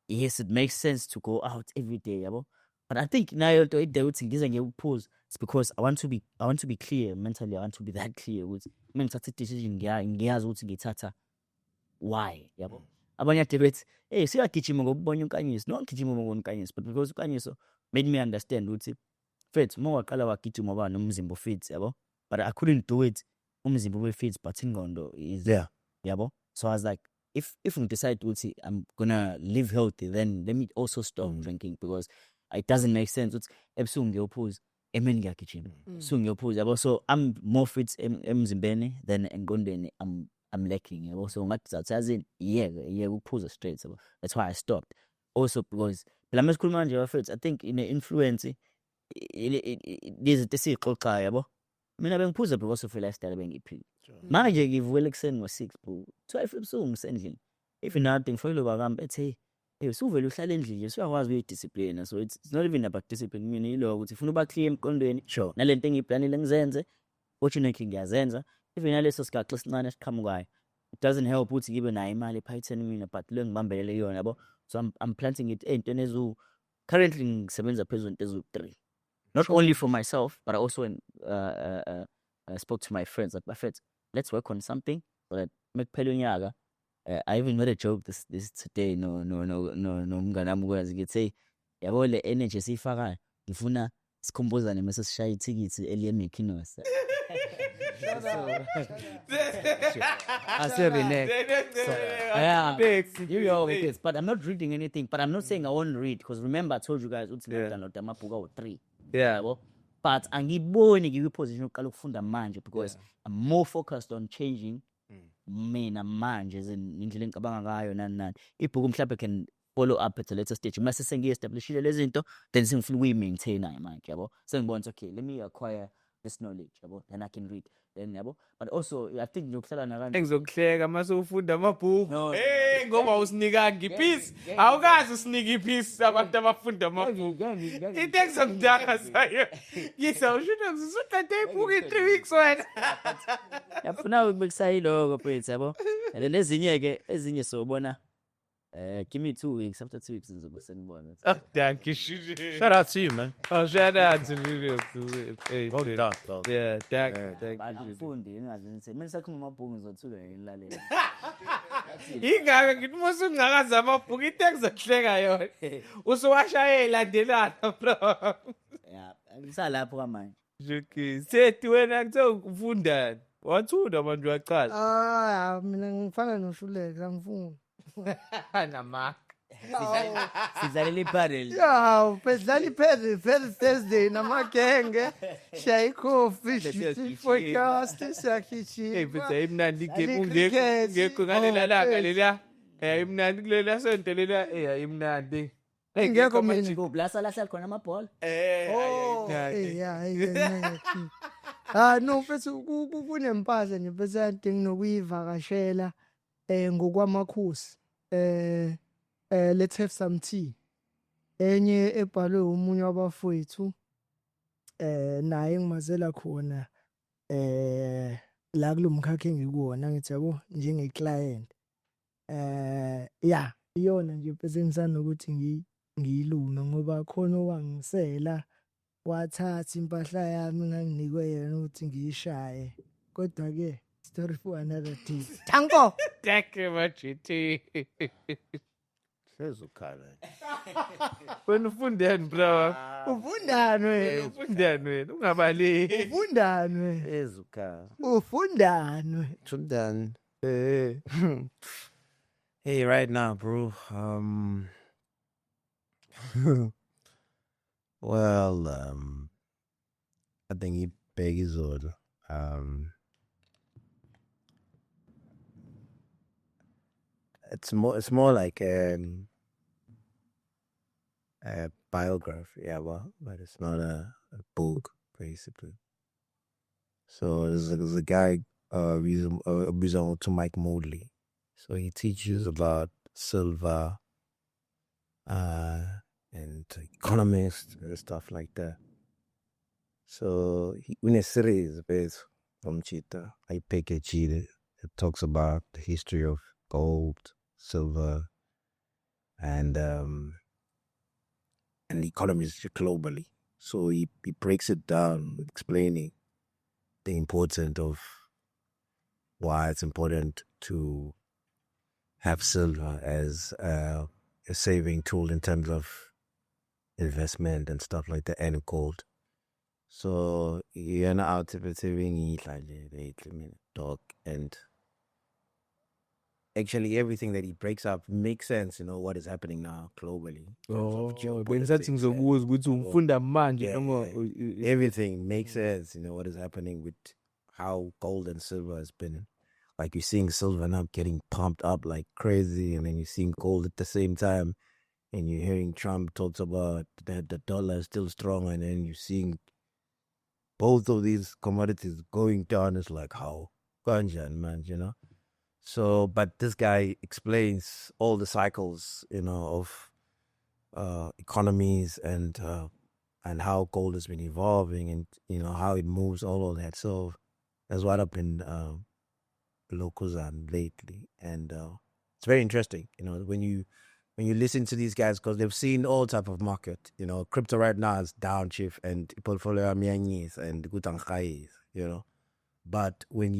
Speaker 4: yes it makes sense to go out every day yabo but I think nayo into ide uthi ngize ngiyuphuza it's because I want to be clear mentally I want to be that clear ukuthi mina ngithatha decision ngiyazi ukuthi ngithatha why yabo abanye ade bethi siyagijima ngokubona unkanyisi no ngijima ngokubona unkanyisi but because unkanyisi made me understand ukuthi mfethu uma waqala wagijima ngoba nomzimba ofit yabo but I couldn't do it umzimba wefit but ingqondo is
Speaker 2: yeah
Speaker 4: yabo so I was like if I decide ukuthi I'm gonna live healthy then let me also stop drinking because it doesn't make sense ukuthi ebusuku ngiyophuza emini ngiyagijima so ngiyophuza yabo so I'm more fit emzimbeni than engqondweni I'm lacking yabo so ngathi yazini yeke ukuphuza straight yabo that's why I stopped also because phela mesikhuluma nje bafethu I think in influence lezi tesixoxa yabo mina bengiphuza because of lifestyle bengiphila manje ngivulela ekseni ngo6 bro 12 ebusuku ngisendlini if nothing for lo bakami bethe usuvela uhlala endlini nje uyakwazi uyidiscipline so it's not even about discipline mina yilo ukuthi ufuna uba clear emqondweni
Speaker 2: sure
Speaker 4: nalento engiyiplanile ngizenze fortunately ngiyazenza even naleso sigaxa sincane siqhamukayo it doesn't help ukuthi ngibe nayo imali ephayitheni mina but lo ngibambelele yona yabo so I'm planting it entweni ezu currently ngisebenza phezulu into ezu 3 not only for myself but I also I spoke to my friends like Buffett let's work on something so that mekuphela unyaka I even made a joke this today no mngani wami ukwazi ngithi yabo le energy siyifakayo ngifuna sikhombozane mase sishaya ithikithi eliyeMikinos
Speaker 1: I say relax.
Speaker 4: yeah you with this but I'm not reading anything but I'm not saying I won't read because remember I told you guys uthi download amabhuku awu3
Speaker 1: Yeah.
Speaker 4: yabo but angiboni ngiyiposition uqala ukufunda manje because I'm more focused on changing mina manje indlela engicabanga ngayo nani ibhuku mhlawumbe can follow up at a later stage. Mase sengiyi-establishile lezi zinto, then sengifuna ukuyi-maintain-a manje, yabo. Sengibona ukuthi, okay, let me acquire this knowledge, yabo, then I can read, then yabo. But also, I think nokuhlala nakantu.
Speaker 1: Engizokuhleka mase ufunda amabhuku.
Speaker 4: No, no.
Speaker 1: Ngoba usinikanga ipeace. Awukazi usinike ipeace abantu abafunda amabhuku. Into engizongidaka sayo. Ngizawusho ngizosuthatha ibhuku in 3 weeks wena.
Speaker 4: Yafuna bekusayiloko mfethu yabo. And then ezinye sobona give me 2 weeks, after 2 weeks ngizobe senibona.
Speaker 1: Oh, thank you. Shout
Speaker 2: Shout out to you, man.
Speaker 1: out to you. Hey,
Speaker 2: Well done, dog.
Speaker 1: yeah, thank you.
Speaker 4: Angifundi ngingazenze. Mina sakhuluma amabhuku ngizothuka ngilalela.
Speaker 1: Ingaka ngithi mase ungakazi amabhuku into engizokuhleka yona. Usuwashaya elandelana bro.
Speaker 4: Yeah, ngisalapho kamanje.
Speaker 1: Okay, sethi wena kuthe ufundani? Wathunda manje uyaqala.
Speaker 5: Ah, mina ngifana noShuleka angifuni.
Speaker 1: Namaka.
Speaker 4: Sidlalela ipadel.
Speaker 5: Yeah, pedlali pedal Thursday namagenge. Shaya coffee, forecast,
Speaker 1: Hey,
Speaker 5: siyakhishima.
Speaker 1: bese imnandi ke
Speaker 5: Ani
Speaker 1: ungekho
Speaker 5: cricket.
Speaker 1: ngekho ngalela
Speaker 5: Oh,
Speaker 1: langa
Speaker 5: yes.
Speaker 1: lela. Imnandi kulela sonto lela imnandi. Hey,
Speaker 5: Ngekho mina.
Speaker 4: Kuphi la sala khona amabhola?
Speaker 5: Oh, yeah. Ah, no, mfethu kunempahla nje mfethu adinga nokuyivakashela ngokwamakhosi. Let's have some tea. Enye ebhalwe umunye wabafowethu naye ngimazela khona la kulomkhakha engikuwona ngithi yabo njenge client. Yeah, iyona nje mfethu engisana ukuthi ngiyilume ngoba khona owangisela wathatha impahla yami nganginikwe yena ukuthi ngiyishaye kodwa ke story for another day. Thanko.
Speaker 1: Thank you machiti.
Speaker 2: Sezukhala.
Speaker 1: Wena ufundani bro?
Speaker 5: Ufundani wena?
Speaker 1: Ufundani wena? Ungabali.
Speaker 5: Ufundani wena?
Speaker 2: Sezukhala.
Speaker 5: Ufundani wena?
Speaker 2: Ufundani. Hey, right now, bro. Well, I think he beg his order. It's more like a biography, yeah, but it's not a book, basically. So there's a guy, to Mike Moodley. So he teaches about silver, and economists and stuff like that. So in a series based from Cheetah, I pick a cheetah. It talks about the history of gold, silver, and the economies globally. So he breaks it down, explaining the importance of why it's important to have silver as a saving tool in terms of investment and stuff like that, and gold. So you're not out of saving dog, and actually everything that he breaks up makes sense, what is happening now globally.
Speaker 1: Oh, bengisathi ngizokuza ukuthi umfunda manje noma
Speaker 2: Everything makes sense, what is happening with how gold and silver has been. Like you're seeing silver now getting pumped up like crazy, and then you're seeing gold at the same time, and you're hearing Trump talks about that the dollar is still strong, and then you're seeing both of these commodities going down. It's like, how? Ganjan, man, So, but this guy explains all the cycles, of economies and how gold has been evolving, and how it moves, all of that. So that's what I've been Lokuzan lately, and it's very interesting. When you listen to these guys, because they've seen all type of market. Crypto right now is down, chief, and portfolio mianyis and gutanghais. But when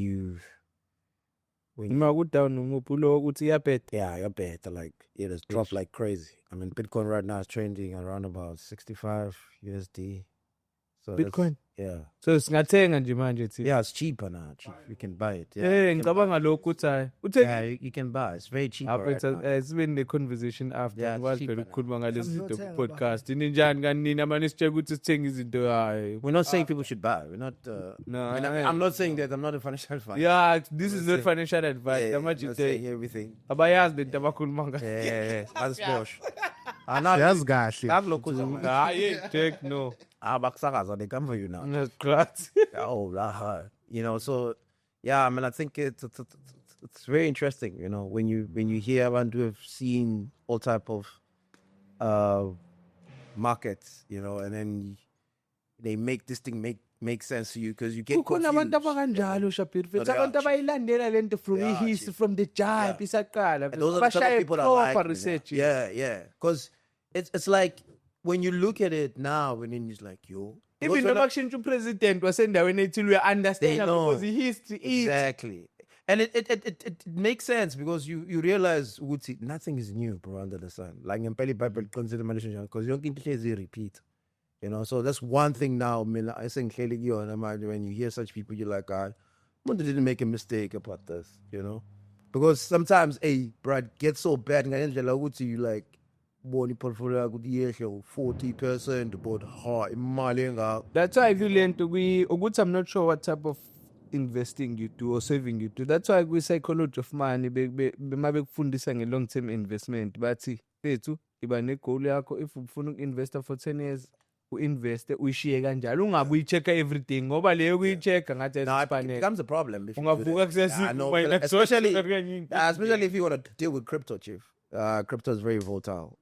Speaker 1: uma ku down ngopulo ukuthi iyabheda.
Speaker 2: yeah, you're better. Like it has dropped like crazy. Bitcoin right now is trading around about $65 USD. So
Speaker 1: Bitcoin.
Speaker 2: Yeah.
Speaker 1: So singathenga nje manje thi.
Speaker 2: Yeah, it's cheaper now. Cheap. You can buy it. Yeah.
Speaker 1: Eh ngicabanga lokho uthi hayi. Uthe
Speaker 2: Yeah, you can buy. It's very cheap. Right now.
Speaker 1: it's been the conversation after
Speaker 2: Yeah,
Speaker 1: ngikwazi
Speaker 2: cheaper
Speaker 1: phela
Speaker 2: now.
Speaker 1: ukukhuluma ngalezi zinto
Speaker 5: Ngizothenga
Speaker 1: ku podcast. Ninjani kanini amane sitshela ukuthi sithenga izinto hayi.
Speaker 2: We're not saying people should buy. We're not.
Speaker 1: No,
Speaker 2: I mean, I'm not saying that. I'm not a financial advisor.
Speaker 1: Yeah, this is not financial advice.
Speaker 2: Yeah,
Speaker 1: Amanje
Speaker 2: I'm not saying
Speaker 1: the
Speaker 2: everything.
Speaker 1: abayazi lento abakhuluma ngayo.
Speaker 2: Yeah. That's Bosch.
Speaker 3: Yazi kahle.
Speaker 2: Akulokhu
Speaker 1: Hayi, take no.
Speaker 2: abakusakaza they come for you now.
Speaker 1: That's great.
Speaker 2: Oh, you know. So yeah, I mean, I think it's very interesting. You know, when you hear abantu who have seen all type of markets, you know, and then they make this thing make sense to you because you get
Speaker 1: Kukhona abantu
Speaker 2: confused.
Speaker 1: abakanjalo Shapiro.
Speaker 2: No, they are
Speaker 1: Abantu abayilandela lento from
Speaker 2: They are
Speaker 1: history
Speaker 2: cheap.
Speaker 1: from the jive
Speaker 2: Yeah.
Speaker 1: isaqala.
Speaker 2: And those are the type of
Speaker 1: Abashaye
Speaker 2: people that
Speaker 1: proper
Speaker 2: like
Speaker 1: research.
Speaker 2: Yeah. Because it's like when you look at it now, and then it's like, yo,
Speaker 1: Even
Speaker 2: because we're
Speaker 1: noma
Speaker 2: not-
Speaker 1: kushintsha upresident wasendaweni ethile we understand
Speaker 2: They know.
Speaker 1: because the history is
Speaker 2: exactly, and it makes sense because you realize ukuthi nothing is new, bro, under the sun. Like in Peli Bible, consider because you don't repeat. You know, so that's one thing now. I mean, I think when you hear such people, you're like, God, Mundo didn't make a mistake about this, you know, because sometimes, hey, bro, it gets so bad. You like, body portfolio 40% about high.
Speaker 1: That's why we learn to be ukuthi I'm not sure what type of investing you do or saving you do. That's why we psychology of money bema bekufundisa nge long term investment bathi bethu iba ne goal yakho if ufuna uku-investa for 10 years uinveste uyishiye kanjalo ungabe uyichecka everything ngoba leyo kuyichecka ngathi
Speaker 2: Now, it
Speaker 1: asipaneke
Speaker 2: becomes a problem. If you do
Speaker 1: ungavuka
Speaker 2: that.
Speaker 1: kusesiku
Speaker 2: Yeah, I know,
Speaker 1: wena
Speaker 2: especially
Speaker 1: kuzothi-
Speaker 2: especially if you want to deal with crypto, chief. Crypto is very volatile.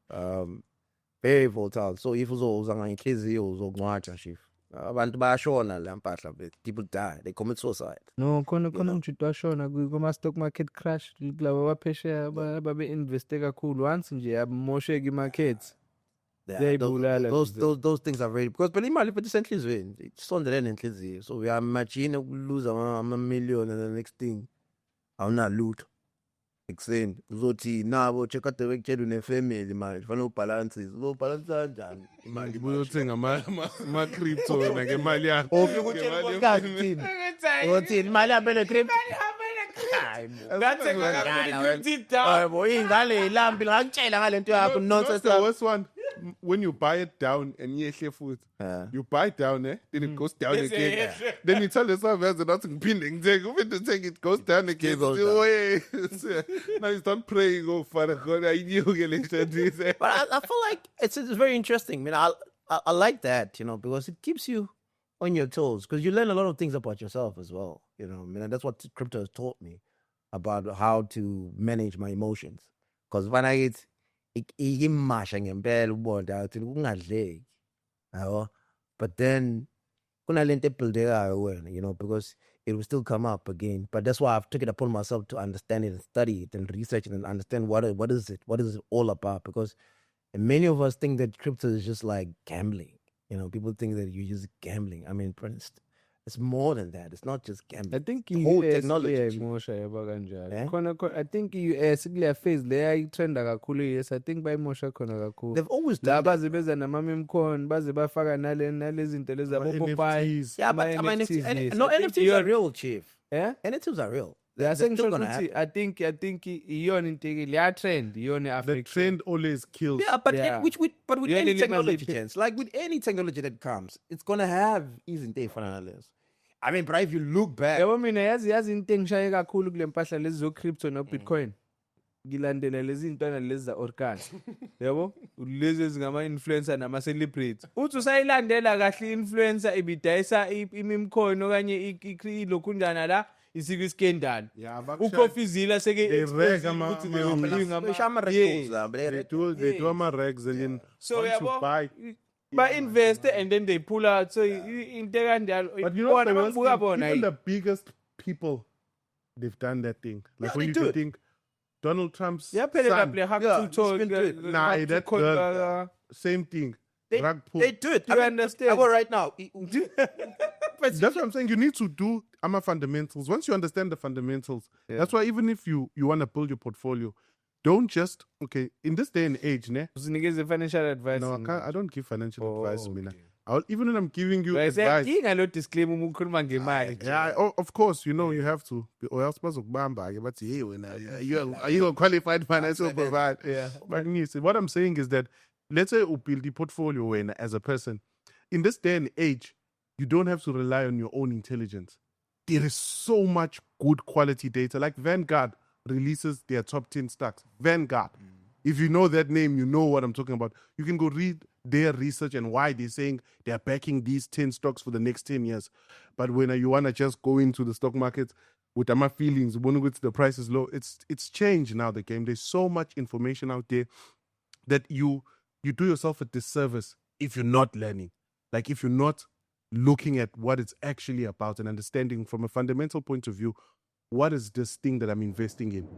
Speaker 2: Very volatile. So if uzokwacha, chief. Abantu bayashona la mpahla, people die. They commit suicide.
Speaker 1: No, khona umjito washona kuma stock market crash laba baphesheya babe investe kakhulu once nje amosheka imarket.
Speaker 2: Yeah,
Speaker 1: Ziyayibulala
Speaker 2: those things are very because believe me, but enhlizweni isondelene enhliziyo. So we are imagine lose a million and the next thing awunalutho ekuseni uzothi nabo check out the bekutshela une-family manje kufanele ubhalansi uzobhalansa kanjani imali
Speaker 3: Ngibuye uthenga ama crypto wena ngemali yakho.
Speaker 2: ofika ukutshela unkosikazi uthini uthini imali yami ele-crypto hayi bo ingane yilambi ngakutshela ngale nto yakho nonsense
Speaker 3: The worst one, when you buy it down and yehle food, you buy it down, then it goes down again. Then you tell yourself, as not ngiphinde ngithenge, it goes down again.
Speaker 2: goes
Speaker 3: Oh, yeah. Now you start praying, oh Father God, I knew you.
Speaker 2: But I feel like it's very interesting. I mean, I like that, you know, because it keeps you on your toes because you learn a lot of things about yourself as well. You know, I mean, and that's what crypto has taught me about how to manage my emotions. Because when I get imasha ngempela ubona ukuthi kungadleki. Yabo. But then kunalento ebhildekayo wena, you know, because it will still come up again. But that's why I've taken it upon myself to understand it and study it and research it and understand what is it all about. Because many of us think that crypto is just like gambling. You know, people think that you're just gambling. I mean, it's more than that. It's not just gambling.
Speaker 1: I think
Speaker 2: Whole
Speaker 1: US
Speaker 2: technology.
Speaker 1: iyayimosha yaba kanjalo.
Speaker 2: Eh?
Speaker 1: Khona I think US kuleya phase leya itrenda kakhulu yes I think bayimosha khona kakhulu.
Speaker 2: They've always
Speaker 1: La
Speaker 2: done that.
Speaker 1: baze beza namamemcoin baze bafaka nalezinto lezi abo Popeye.
Speaker 3: NFTs.
Speaker 2: Yeah, but
Speaker 1: Ama
Speaker 2: NFTs,
Speaker 1: yes.
Speaker 2: no,
Speaker 1: I think
Speaker 2: NFTs are real, chief.
Speaker 1: Eh?
Speaker 2: NFTs are real.
Speaker 1: They are saying
Speaker 2: still
Speaker 1: sure
Speaker 2: gonna
Speaker 1: ukuthi
Speaker 2: happen.
Speaker 1: I think iyona into leya trend iyona
Speaker 3: The
Speaker 1: Africa.
Speaker 3: trend always kills.
Speaker 2: Yeah, but
Speaker 1: Yeah.
Speaker 2: with
Speaker 1: You
Speaker 2: any
Speaker 1: only live
Speaker 2: technology,
Speaker 1: as a-
Speaker 2: chance, like with any technology that comes, it's gonna have isn't it analysis. I mean, but if you look back,
Speaker 1: Yabo mina yazi into engishaye kakhulu kule mpahla lezi zo crypto no Bitcoin. Ngilandela lezi ntwana lezi za Orkan. Yabo? Lezi ezingama influencer nama celebrity. Uthi usayilandela kahle influencer ibidayisa imimcoin okanye ilokhunjana la isike iskendal.
Speaker 3: Yeah, bakusha-
Speaker 1: Ukofizila seke
Speaker 3: They rag
Speaker 1: expose
Speaker 3: ama-
Speaker 1: ukuthi
Speaker 3: ama-
Speaker 1: they ngama-
Speaker 2: Which I'm a
Speaker 1: Yeah.
Speaker 3: They do my regs and then
Speaker 1: So
Speaker 3: once you
Speaker 1: yabo
Speaker 3: buy.
Speaker 1: invest and then they pull out so into kanjalo.
Speaker 3: But you know, the worst
Speaker 1: Bona
Speaker 3: thing,
Speaker 1: bona
Speaker 3: even the biggest people, they've done that thing. Like
Speaker 2: Yeah,
Speaker 3: when
Speaker 2: they
Speaker 3: you
Speaker 2: do
Speaker 3: could
Speaker 2: it.
Speaker 3: think Donald Trump's
Speaker 1: yaphelela
Speaker 3: son,
Speaker 1: play hard
Speaker 2: Yeah,
Speaker 1: to talk
Speaker 2: he's been doing-
Speaker 3: Nah, that girl, same thing. Rug pull.
Speaker 2: they do it.
Speaker 1: You understand?
Speaker 2: I go right now.
Speaker 3: That's what I'm saying. You need to do fundamentals. Once you understand the fundamentals, that's why even if you want to build your portfolio, don't just in this day and age, ne?
Speaker 1: usinikeze financial advice.
Speaker 3: No, I don't give financial
Speaker 1: Oh,
Speaker 3: advice, mina.
Speaker 1: okay.
Speaker 3: Even when I'm giving you
Speaker 1: Well,
Speaker 3: advice.
Speaker 1: inga lo disclaimer uma ukhuluma ngemali.
Speaker 3: Yeah, of course, you know you have to, or else bazokubamba ke bathi hey wena are you a qualified financial provider?
Speaker 1: Yeah.
Speaker 3: But what I'm saying is that let's say you build the portfolio wena as a person. In this day and age, you don't have to rely on your own intelligence. There is so much good quality data. Like Vanguard releases their top 10 stocks. Vanguard. If you know that name, you know what I'm talking about. You can go read their research and why they're saying they're backing these 10 stocks for the next 10 years. But when you want to just go into the stock market with my feelings, when the price is low, it's changed now, the game. There's so much information out there that you do yourself a disservice if you're not learning. Like if you're not looking at what it's actually about and understanding from a fundamental point of view, what is this thing that I'm investing in?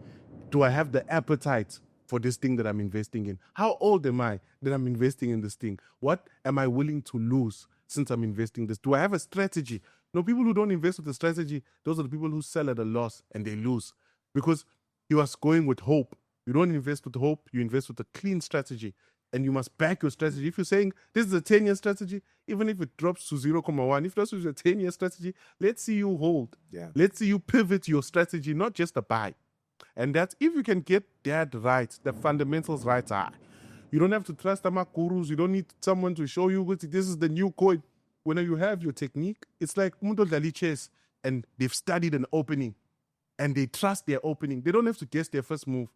Speaker 3: Do I have the appetite for this thing that I'm investing in? How old am I that I'm investing in this thing? What am I willing to lose since I'm investing this? Do I have a strategy? No, people who don't invest with a strategy, those are the people who sell at a loss and they lose because you are going with hope. You don't invest with hope, you invest with a clean strategy. And you must back your strategy. If you're saying this is a 10-year strategy, even if it drops to 0.1, if that's a 10-year strategy, let's see you hold.
Speaker 2: Yeah.
Speaker 3: Let's see you pivot your strategy, not just a buy. And that's if you can get that right, the fundamentals right are. You don't have to trust the gurus. You don't need someone to show you this is the new coin. When you have your technique, it's like Mundo Dali chess, and they've studied an opening and they trust their opening. They don't have to guess their first move.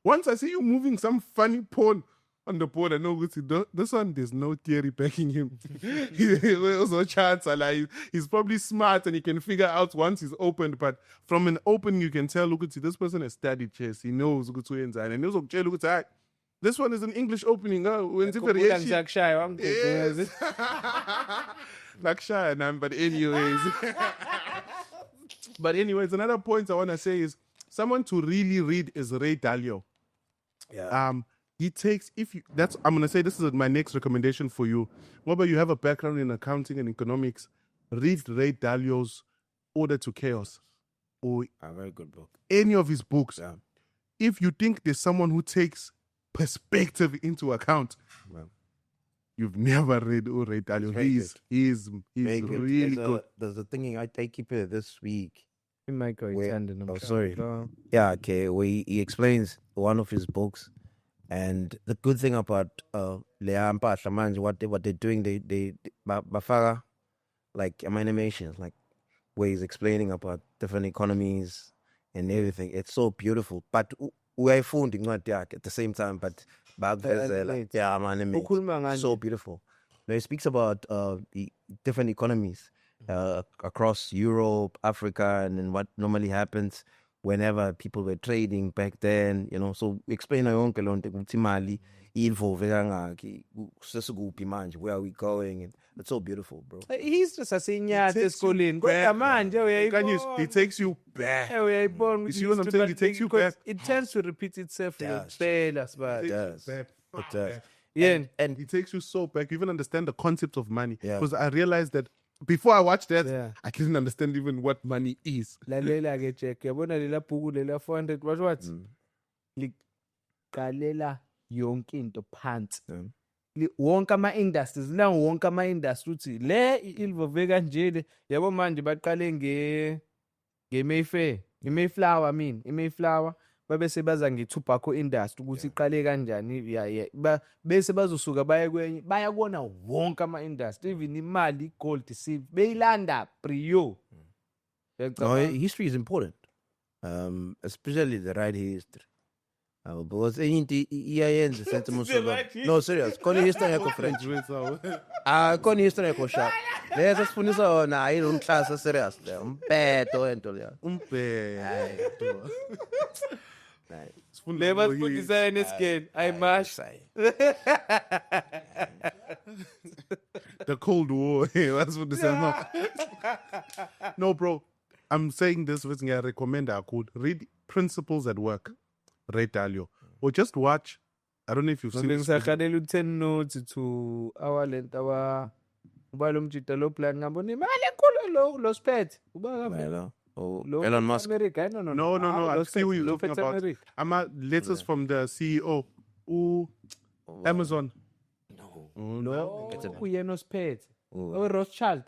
Speaker 3: Once I see you moving some funny pawn on the board, I know this one, there's no theory backing him. There's no chance. He's probably smart and he can figure out once he's opened. But from an opening, you can tell, look at this person has studied chess. He knows good to inside. And he knows, okay, look at this one is an English opening. When's it variation? Yes. Like shy, but anyways. But anyways, another point I want to say is someone to really read is Ray Dalio.
Speaker 2: Yeah.
Speaker 3: He takes, I'm going to say this is my next recommendation for you. Whether you have a background in accounting and economics, read Ray Dalio's Order to Chaos or
Speaker 2: A very good book.
Speaker 3: any of his books.
Speaker 2: Yeah.
Speaker 3: If you think there's someone who takes perspective into account,
Speaker 2: Well,
Speaker 3: you've never read Ray Dalio.
Speaker 2: very
Speaker 3: He's
Speaker 2: very good.
Speaker 3: really good.
Speaker 2: There's a thing I keep it this week.
Speaker 1: Michael
Speaker 2: Wait,
Speaker 1: Tandon.
Speaker 2: oh, sorry. Yeah, okay. Where he explains one of his books. And the good thing about Lea Mpahla manje, what they're doing, they bafaka like animations, like where he's explaining about different economies and everything. It's so beautiful. But we're funding at the same time, but
Speaker 1: animates.
Speaker 2: yeah, I'm animated.
Speaker 1: Ukhuluma ngani?
Speaker 2: So beautiful. Now, he speaks about the different economies across Europe, Africa, and then what normally happens whenever people were trading back then, so explain yonke lonto ukuthi imali involve kangaki sesikuphi manje, where are we going, and it's so beautiful, bro.
Speaker 1: History sasenyatha
Speaker 3: It takes you
Speaker 1: esikoleni. Kodwa
Speaker 3: back.
Speaker 1: manje
Speaker 3: He takes you back.
Speaker 1: uyayibona
Speaker 3: You see what I'm saying? It takes you back.
Speaker 1: It tends to repeat itself
Speaker 2: Yes.
Speaker 1: ngempela sibali.
Speaker 2: It does.
Speaker 3: Back.
Speaker 2: It does.
Speaker 1: Yeah.
Speaker 2: And
Speaker 3: He takes you so back. You even understand the concept of money.
Speaker 2: Yeah.
Speaker 3: Because I realized that before I watched that,
Speaker 1: Yeah.
Speaker 3: I didn't understand even what money is.
Speaker 1: Lalela ke Jack, yabona lela bhuku lela 400 what? Liqalela yonke into phansi. Wonke ama-industries wonke ama-industry uthi le ilivove kanjele yabo manje baqale nge-Mayfair i-Mayflower babese baza nge-tobacco industry ukuthi iqale kanjani bese bazosuka baye kwenye bayakona wonke ama-industry even imali i-gold silver beyilanda prio.
Speaker 2: no, history is important, especially the right history. Because anything iyayenza sense most of no serious khona history yakho French khona history yakho sharp leso sifundisa yona ayi lo class serious le umpeto ento le
Speaker 1: Le basifundisa nesikeni ayimash.
Speaker 3: The Cold War. That's what this is. No, bro. I'm saying this with I recommend I could read Principles at Work, Ray Dalio. Or just watch. I don't know if you've seen this.
Speaker 1: Ngisakhalela 10 notes to our lent our uba lo mjita lo plan ngabona imali enkulu lo spet uba
Speaker 2: Hello. Oh,
Speaker 1: lo
Speaker 2: Elon Musk.
Speaker 1: America no.
Speaker 3: No. I see what you're
Speaker 1: Lo
Speaker 3: talking
Speaker 1: Spet
Speaker 3: about.
Speaker 1: America.
Speaker 3: I'm letters from the CEO. Amazon.
Speaker 1: No,
Speaker 2: It's a-
Speaker 1: kuyena osiphethe.
Speaker 2: Oh.
Speaker 1: Rothschild.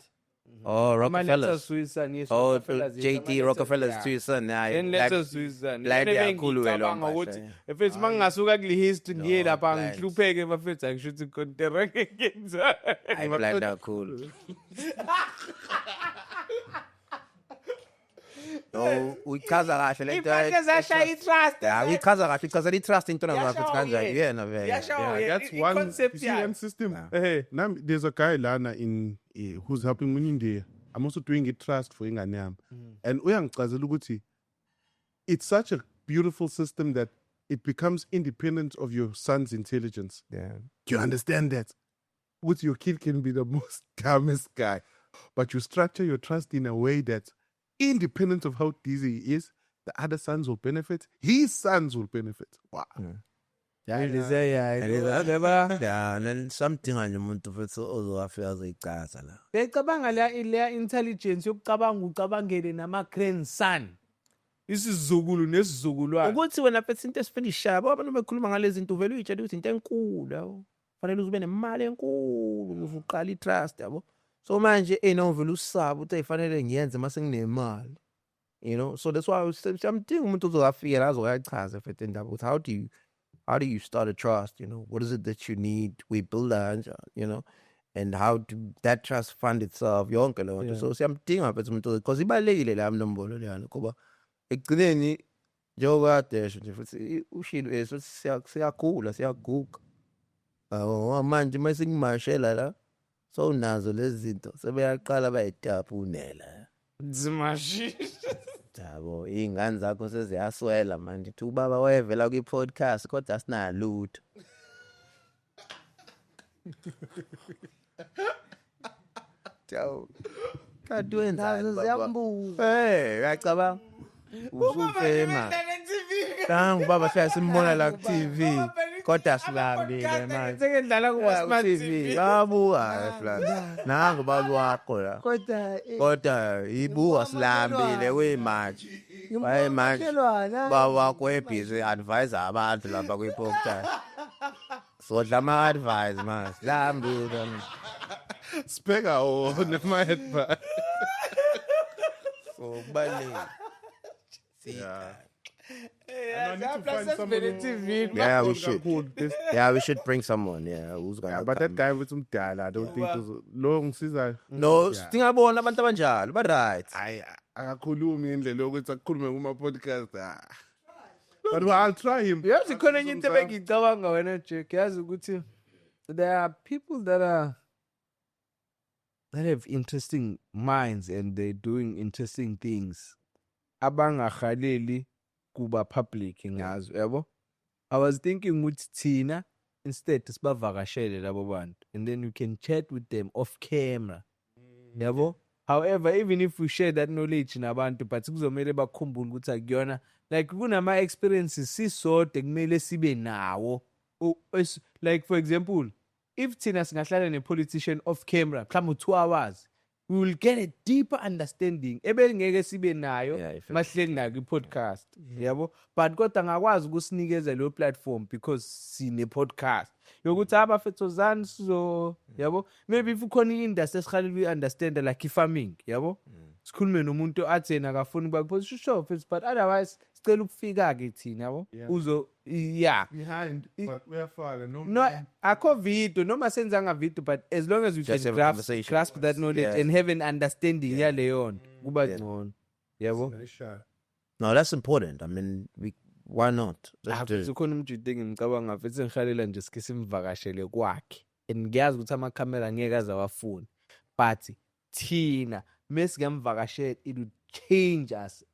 Speaker 2: Oh, Rockefellers.
Speaker 1: Switzerland, yes.
Speaker 2: Oh,
Speaker 1: Rockefellers, yes,
Speaker 2: JT
Speaker 1: ama-letters,
Speaker 2: Rockefellers
Speaker 1: yeah.
Speaker 2: to son.
Speaker 1: Then letters Switzerland.
Speaker 2: blind
Speaker 1: Yena
Speaker 2: kakhulu ke lo
Speaker 1: bengicabanga
Speaker 2: mpahla,
Speaker 1: ukuthi
Speaker 2: yeah.
Speaker 1: efethu mangasuka kule history ngiye
Speaker 2: No,
Speaker 1: lapha
Speaker 2: blind.
Speaker 1: ngihlupheke bafethu angisho ukuthi kontere ngenza.
Speaker 2: I blind kakhulu. No, uyichaza kahle lento.
Speaker 1: Impahla zashaya i-trust.
Speaker 2: Yeah, uyichaza kahle, ichaza i-trust intona
Speaker 1: Yashawa
Speaker 2: zakho kanjani.
Speaker 1: yena.
Speaker 2: Yena vele.
Speaker 1: Yashawa
Speaker 3: Yeah,
Speaker 1: yena.
Speaker 3: that's
Speaker 1: I-
Speaker 3: one.
Speaker 1: i-concept
Speaker 3: You see
Speaker 1: yakhe.
Speaker 3: one system.
Speaker 1: Eh.
Speaker 3: Now there's a guy lana in who's helping me in India. I'm also doing it trust for ingane yami. And uyangichazela ukuthi it's such a beautiful system that it becomes independent of your son's intelligence.
Speaker 2: Yeah.
Speaker 3: Do you understand that? With your kid can be the most dumbest guy, but you structure your trust in a way that, independent of how dizzy he is, the other sons will benefit. His sons will benefit. Wow.
Speaker 1: Yayilize yayi.
Speaker 2: Yayilize.
Speaker 1: Yaba.
Speaker 2: Yeah, and then something nje umuntu futhi ozowafika azoyichaza la.
Speaker 1: Becabanga leya intelligence yokucabanga ucabangele nama grandson. Isizukulu nesizukulwane.
Speaker 2: Ukuthi wena phethe into esifinishayo abantu bekhuluma ngalezi zinto uvela uyitshela ukuthi into enkulu yabo. Fanele ube nemali enkulu uvuqala itrust yabo. So manje uvela usaba ukuthi ayifanele ngiyenze mase nginemali. You know, so that's why I was something umuntu ozofika la azoyachaza phethe indaba ukuthi how do you start a trust, you know? What is it that you need? We build that, you know, and how to that trust fund itself yonke leyo nto. So siyamdinga phethe umuntu because ibalekile la nombolo leyana kuba ekugcineni njengoba desho nje futhi ushilo esothi siyakhula siyaguga manje mase ngimashela la so nazo lezi zinto sebeyaqala bayitapunela
Speaker 1: Zimashi.
Speaker 2: yabo ingane zakho seziyaswela manjethi ubaba wayevela kwi podcast kodwa asinalutho ciao kanti wenzani
Speaker 5: Nazo
Speaker 2: baba
Speaker 5: ziyambuka.
Speaker 2: uyacabanga usufema kangu baba siyasimona la ku TV kodwa silambile manje
Speaker 1: Sekendlala kuma smart
Speaker 2: TV
Speaker 1: TV.
Speaker 2: babuka flat nangu baba wakho la kodwa ibuka silambile we manje Hayi manje baba wakho ebhizi advise abantu lapha kwi podcast sodla ama advice manje silambile
Speaker 3: Spega on my head.
Speaker 2: so kubalekile
Speaker 3: Yeah.
Speaker 1: Yeah,
Speaker 3: I need to find someone who-
Speaker 1: TV.
Speaker 2: Yeah, we should.
Speaker 3: This-
Speaker 2: Yeah, we should bring someone. Yeah, who's gonna?
Speaker 3: Yeah, but that guy with some dala, I don't think those long siza.
Speaker 2: No, singabona abantu abanjalo, but right.
Speaker 3: Hayi akakhulumi indlela yokuthi akukhulume kuma podcast. But well, I'll try him.
Speaker 1: Yazi khona enye into ebengicabanga wena Jack, yazi ukuthi there are people that have interesting minds and they're doing interesting things abangahaleli kuba public ngazo yabo. I was thinking ukuthi thina instead sibavakashele labo bantu and then we can chat with them off camera yabo. However, even if we share that knowledge nabantu but kuzomela bakhumbule ukuthi akuyona like kunama experiences sisode kumele sibe nawo. Like for example, if thina singahlala ne politician off camera mhlawumbe 2 hours, we will get a deeper understanding ebengeke sibe nayo
Speaker 2: Yeah, if-
Speaker 1: mahleli nayo kwi-podcast yabo. But kodwa ngakwazi ukusinikeza leyo platform because sine podcast yokuthi abafethozani sizo yabo. Maybe if ukhona i-industry esihalele uyi-understand like i-farming yabo, sikhulume nomuntu athena akafuni ukuba ku-position but otherwise sicela ukufika-ke thina yabo uzo yeah.
Speaker 3: Behind, but we're far.
Speaker 1: No, akho video noma senzanga video but as long as we
Speaker 2: Just
Speaker 1: can
Speaker 2: have a conversation.
Speaker 1: grasp that knowledge
Speaker 2: Yeah.
Speaker 1: and have an understanding yaleyo nto kuba ngcono yabo.
Speaker 3: Very shy.
Speaker 2: No, that's important. I mean, why not? Let's do it.
Speaker 1: Ukhona umjidi engimcabanga futhi ngihalela nje sike simvakashele kwakhe and ngiyazi ukuthi amakhamera ngeke aze awafune but thina mesingamvakashela it would change us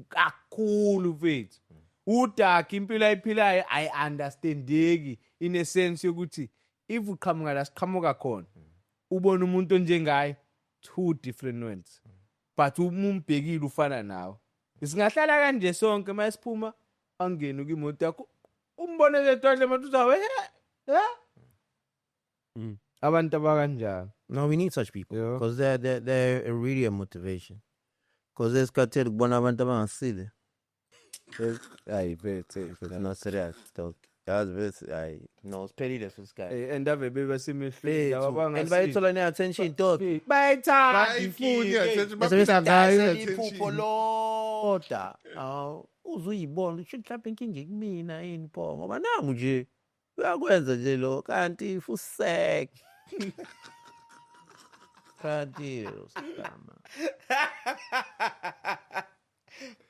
Speaker 1: kakhulu mfethu. Udaki impilo ayiphilayo ayi-understandeki in a sense yokuthi if uqhamuka la siqhamuka khona ubona umuntu onjengaye 2 different worlds but umbhekile ufana nawe. Singahlala kanje sonke masiphuma angene kwimoto yakho umbone zetondle manje uzawe abantu abakanjalo.
Speaker 2: No, we need such people
Speaker 1: Yeah.
Speaker 2: because they're really a motivation. Because there's katheli kubona abantu abangasile. Hayi bethe, not serious. Dog. That's very, no, it's petty this guy.
Speaker 1: and ave bebasemehlweni
Speaker 2: And bayithola ne-attention dog.
Speaker 1: bayithanda
Speaker 2: Iphupho loda. Uzuyibona ukuthi mhlawumbe inkinga kumina yini pho ngoba nangu nje uyakwenza nje lo kanti fusek. Kanti usigama.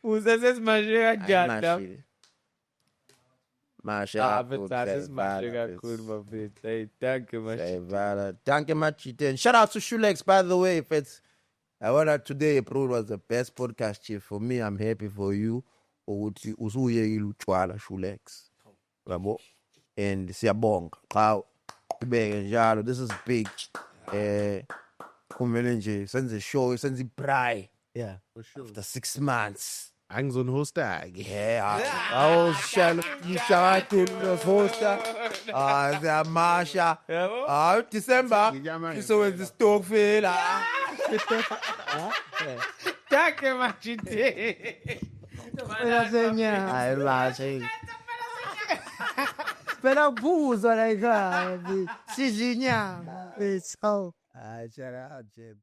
Speaker 1: usesesimanje kanjani la
Speaker 2: Mashe
Speaker 1: sesimanje kakhulu bafethu hey thank you much
Speaker 2: Danke Machite. And shout out to Shulex, by the way. If it's I want that today, bro, was the best podcast chief for me. I'm happy for you. Ukuthi usuyekile utshwala Shulex. Yabo. And siyabonga. Xa ubeke njalo. This is big. Kumele nje senze show, senze pry. Yeah.
Speaker 3: For sure.
Speaker 2: After 6 months.
Speaker 3: Angizonhosta-ke.
Speaker 2: Yeah, awushalo ngishakade nofosta Amasha December sizowenza istokfel
Speaker 1: thank you much
Speaker 5: Phela senyanga.
Speaker 2: hayi bashe
Speaker 5: Phela kubuzwa la ekhaya. Sidla inyama. Hayi,
Speaker 2: hayi shara nje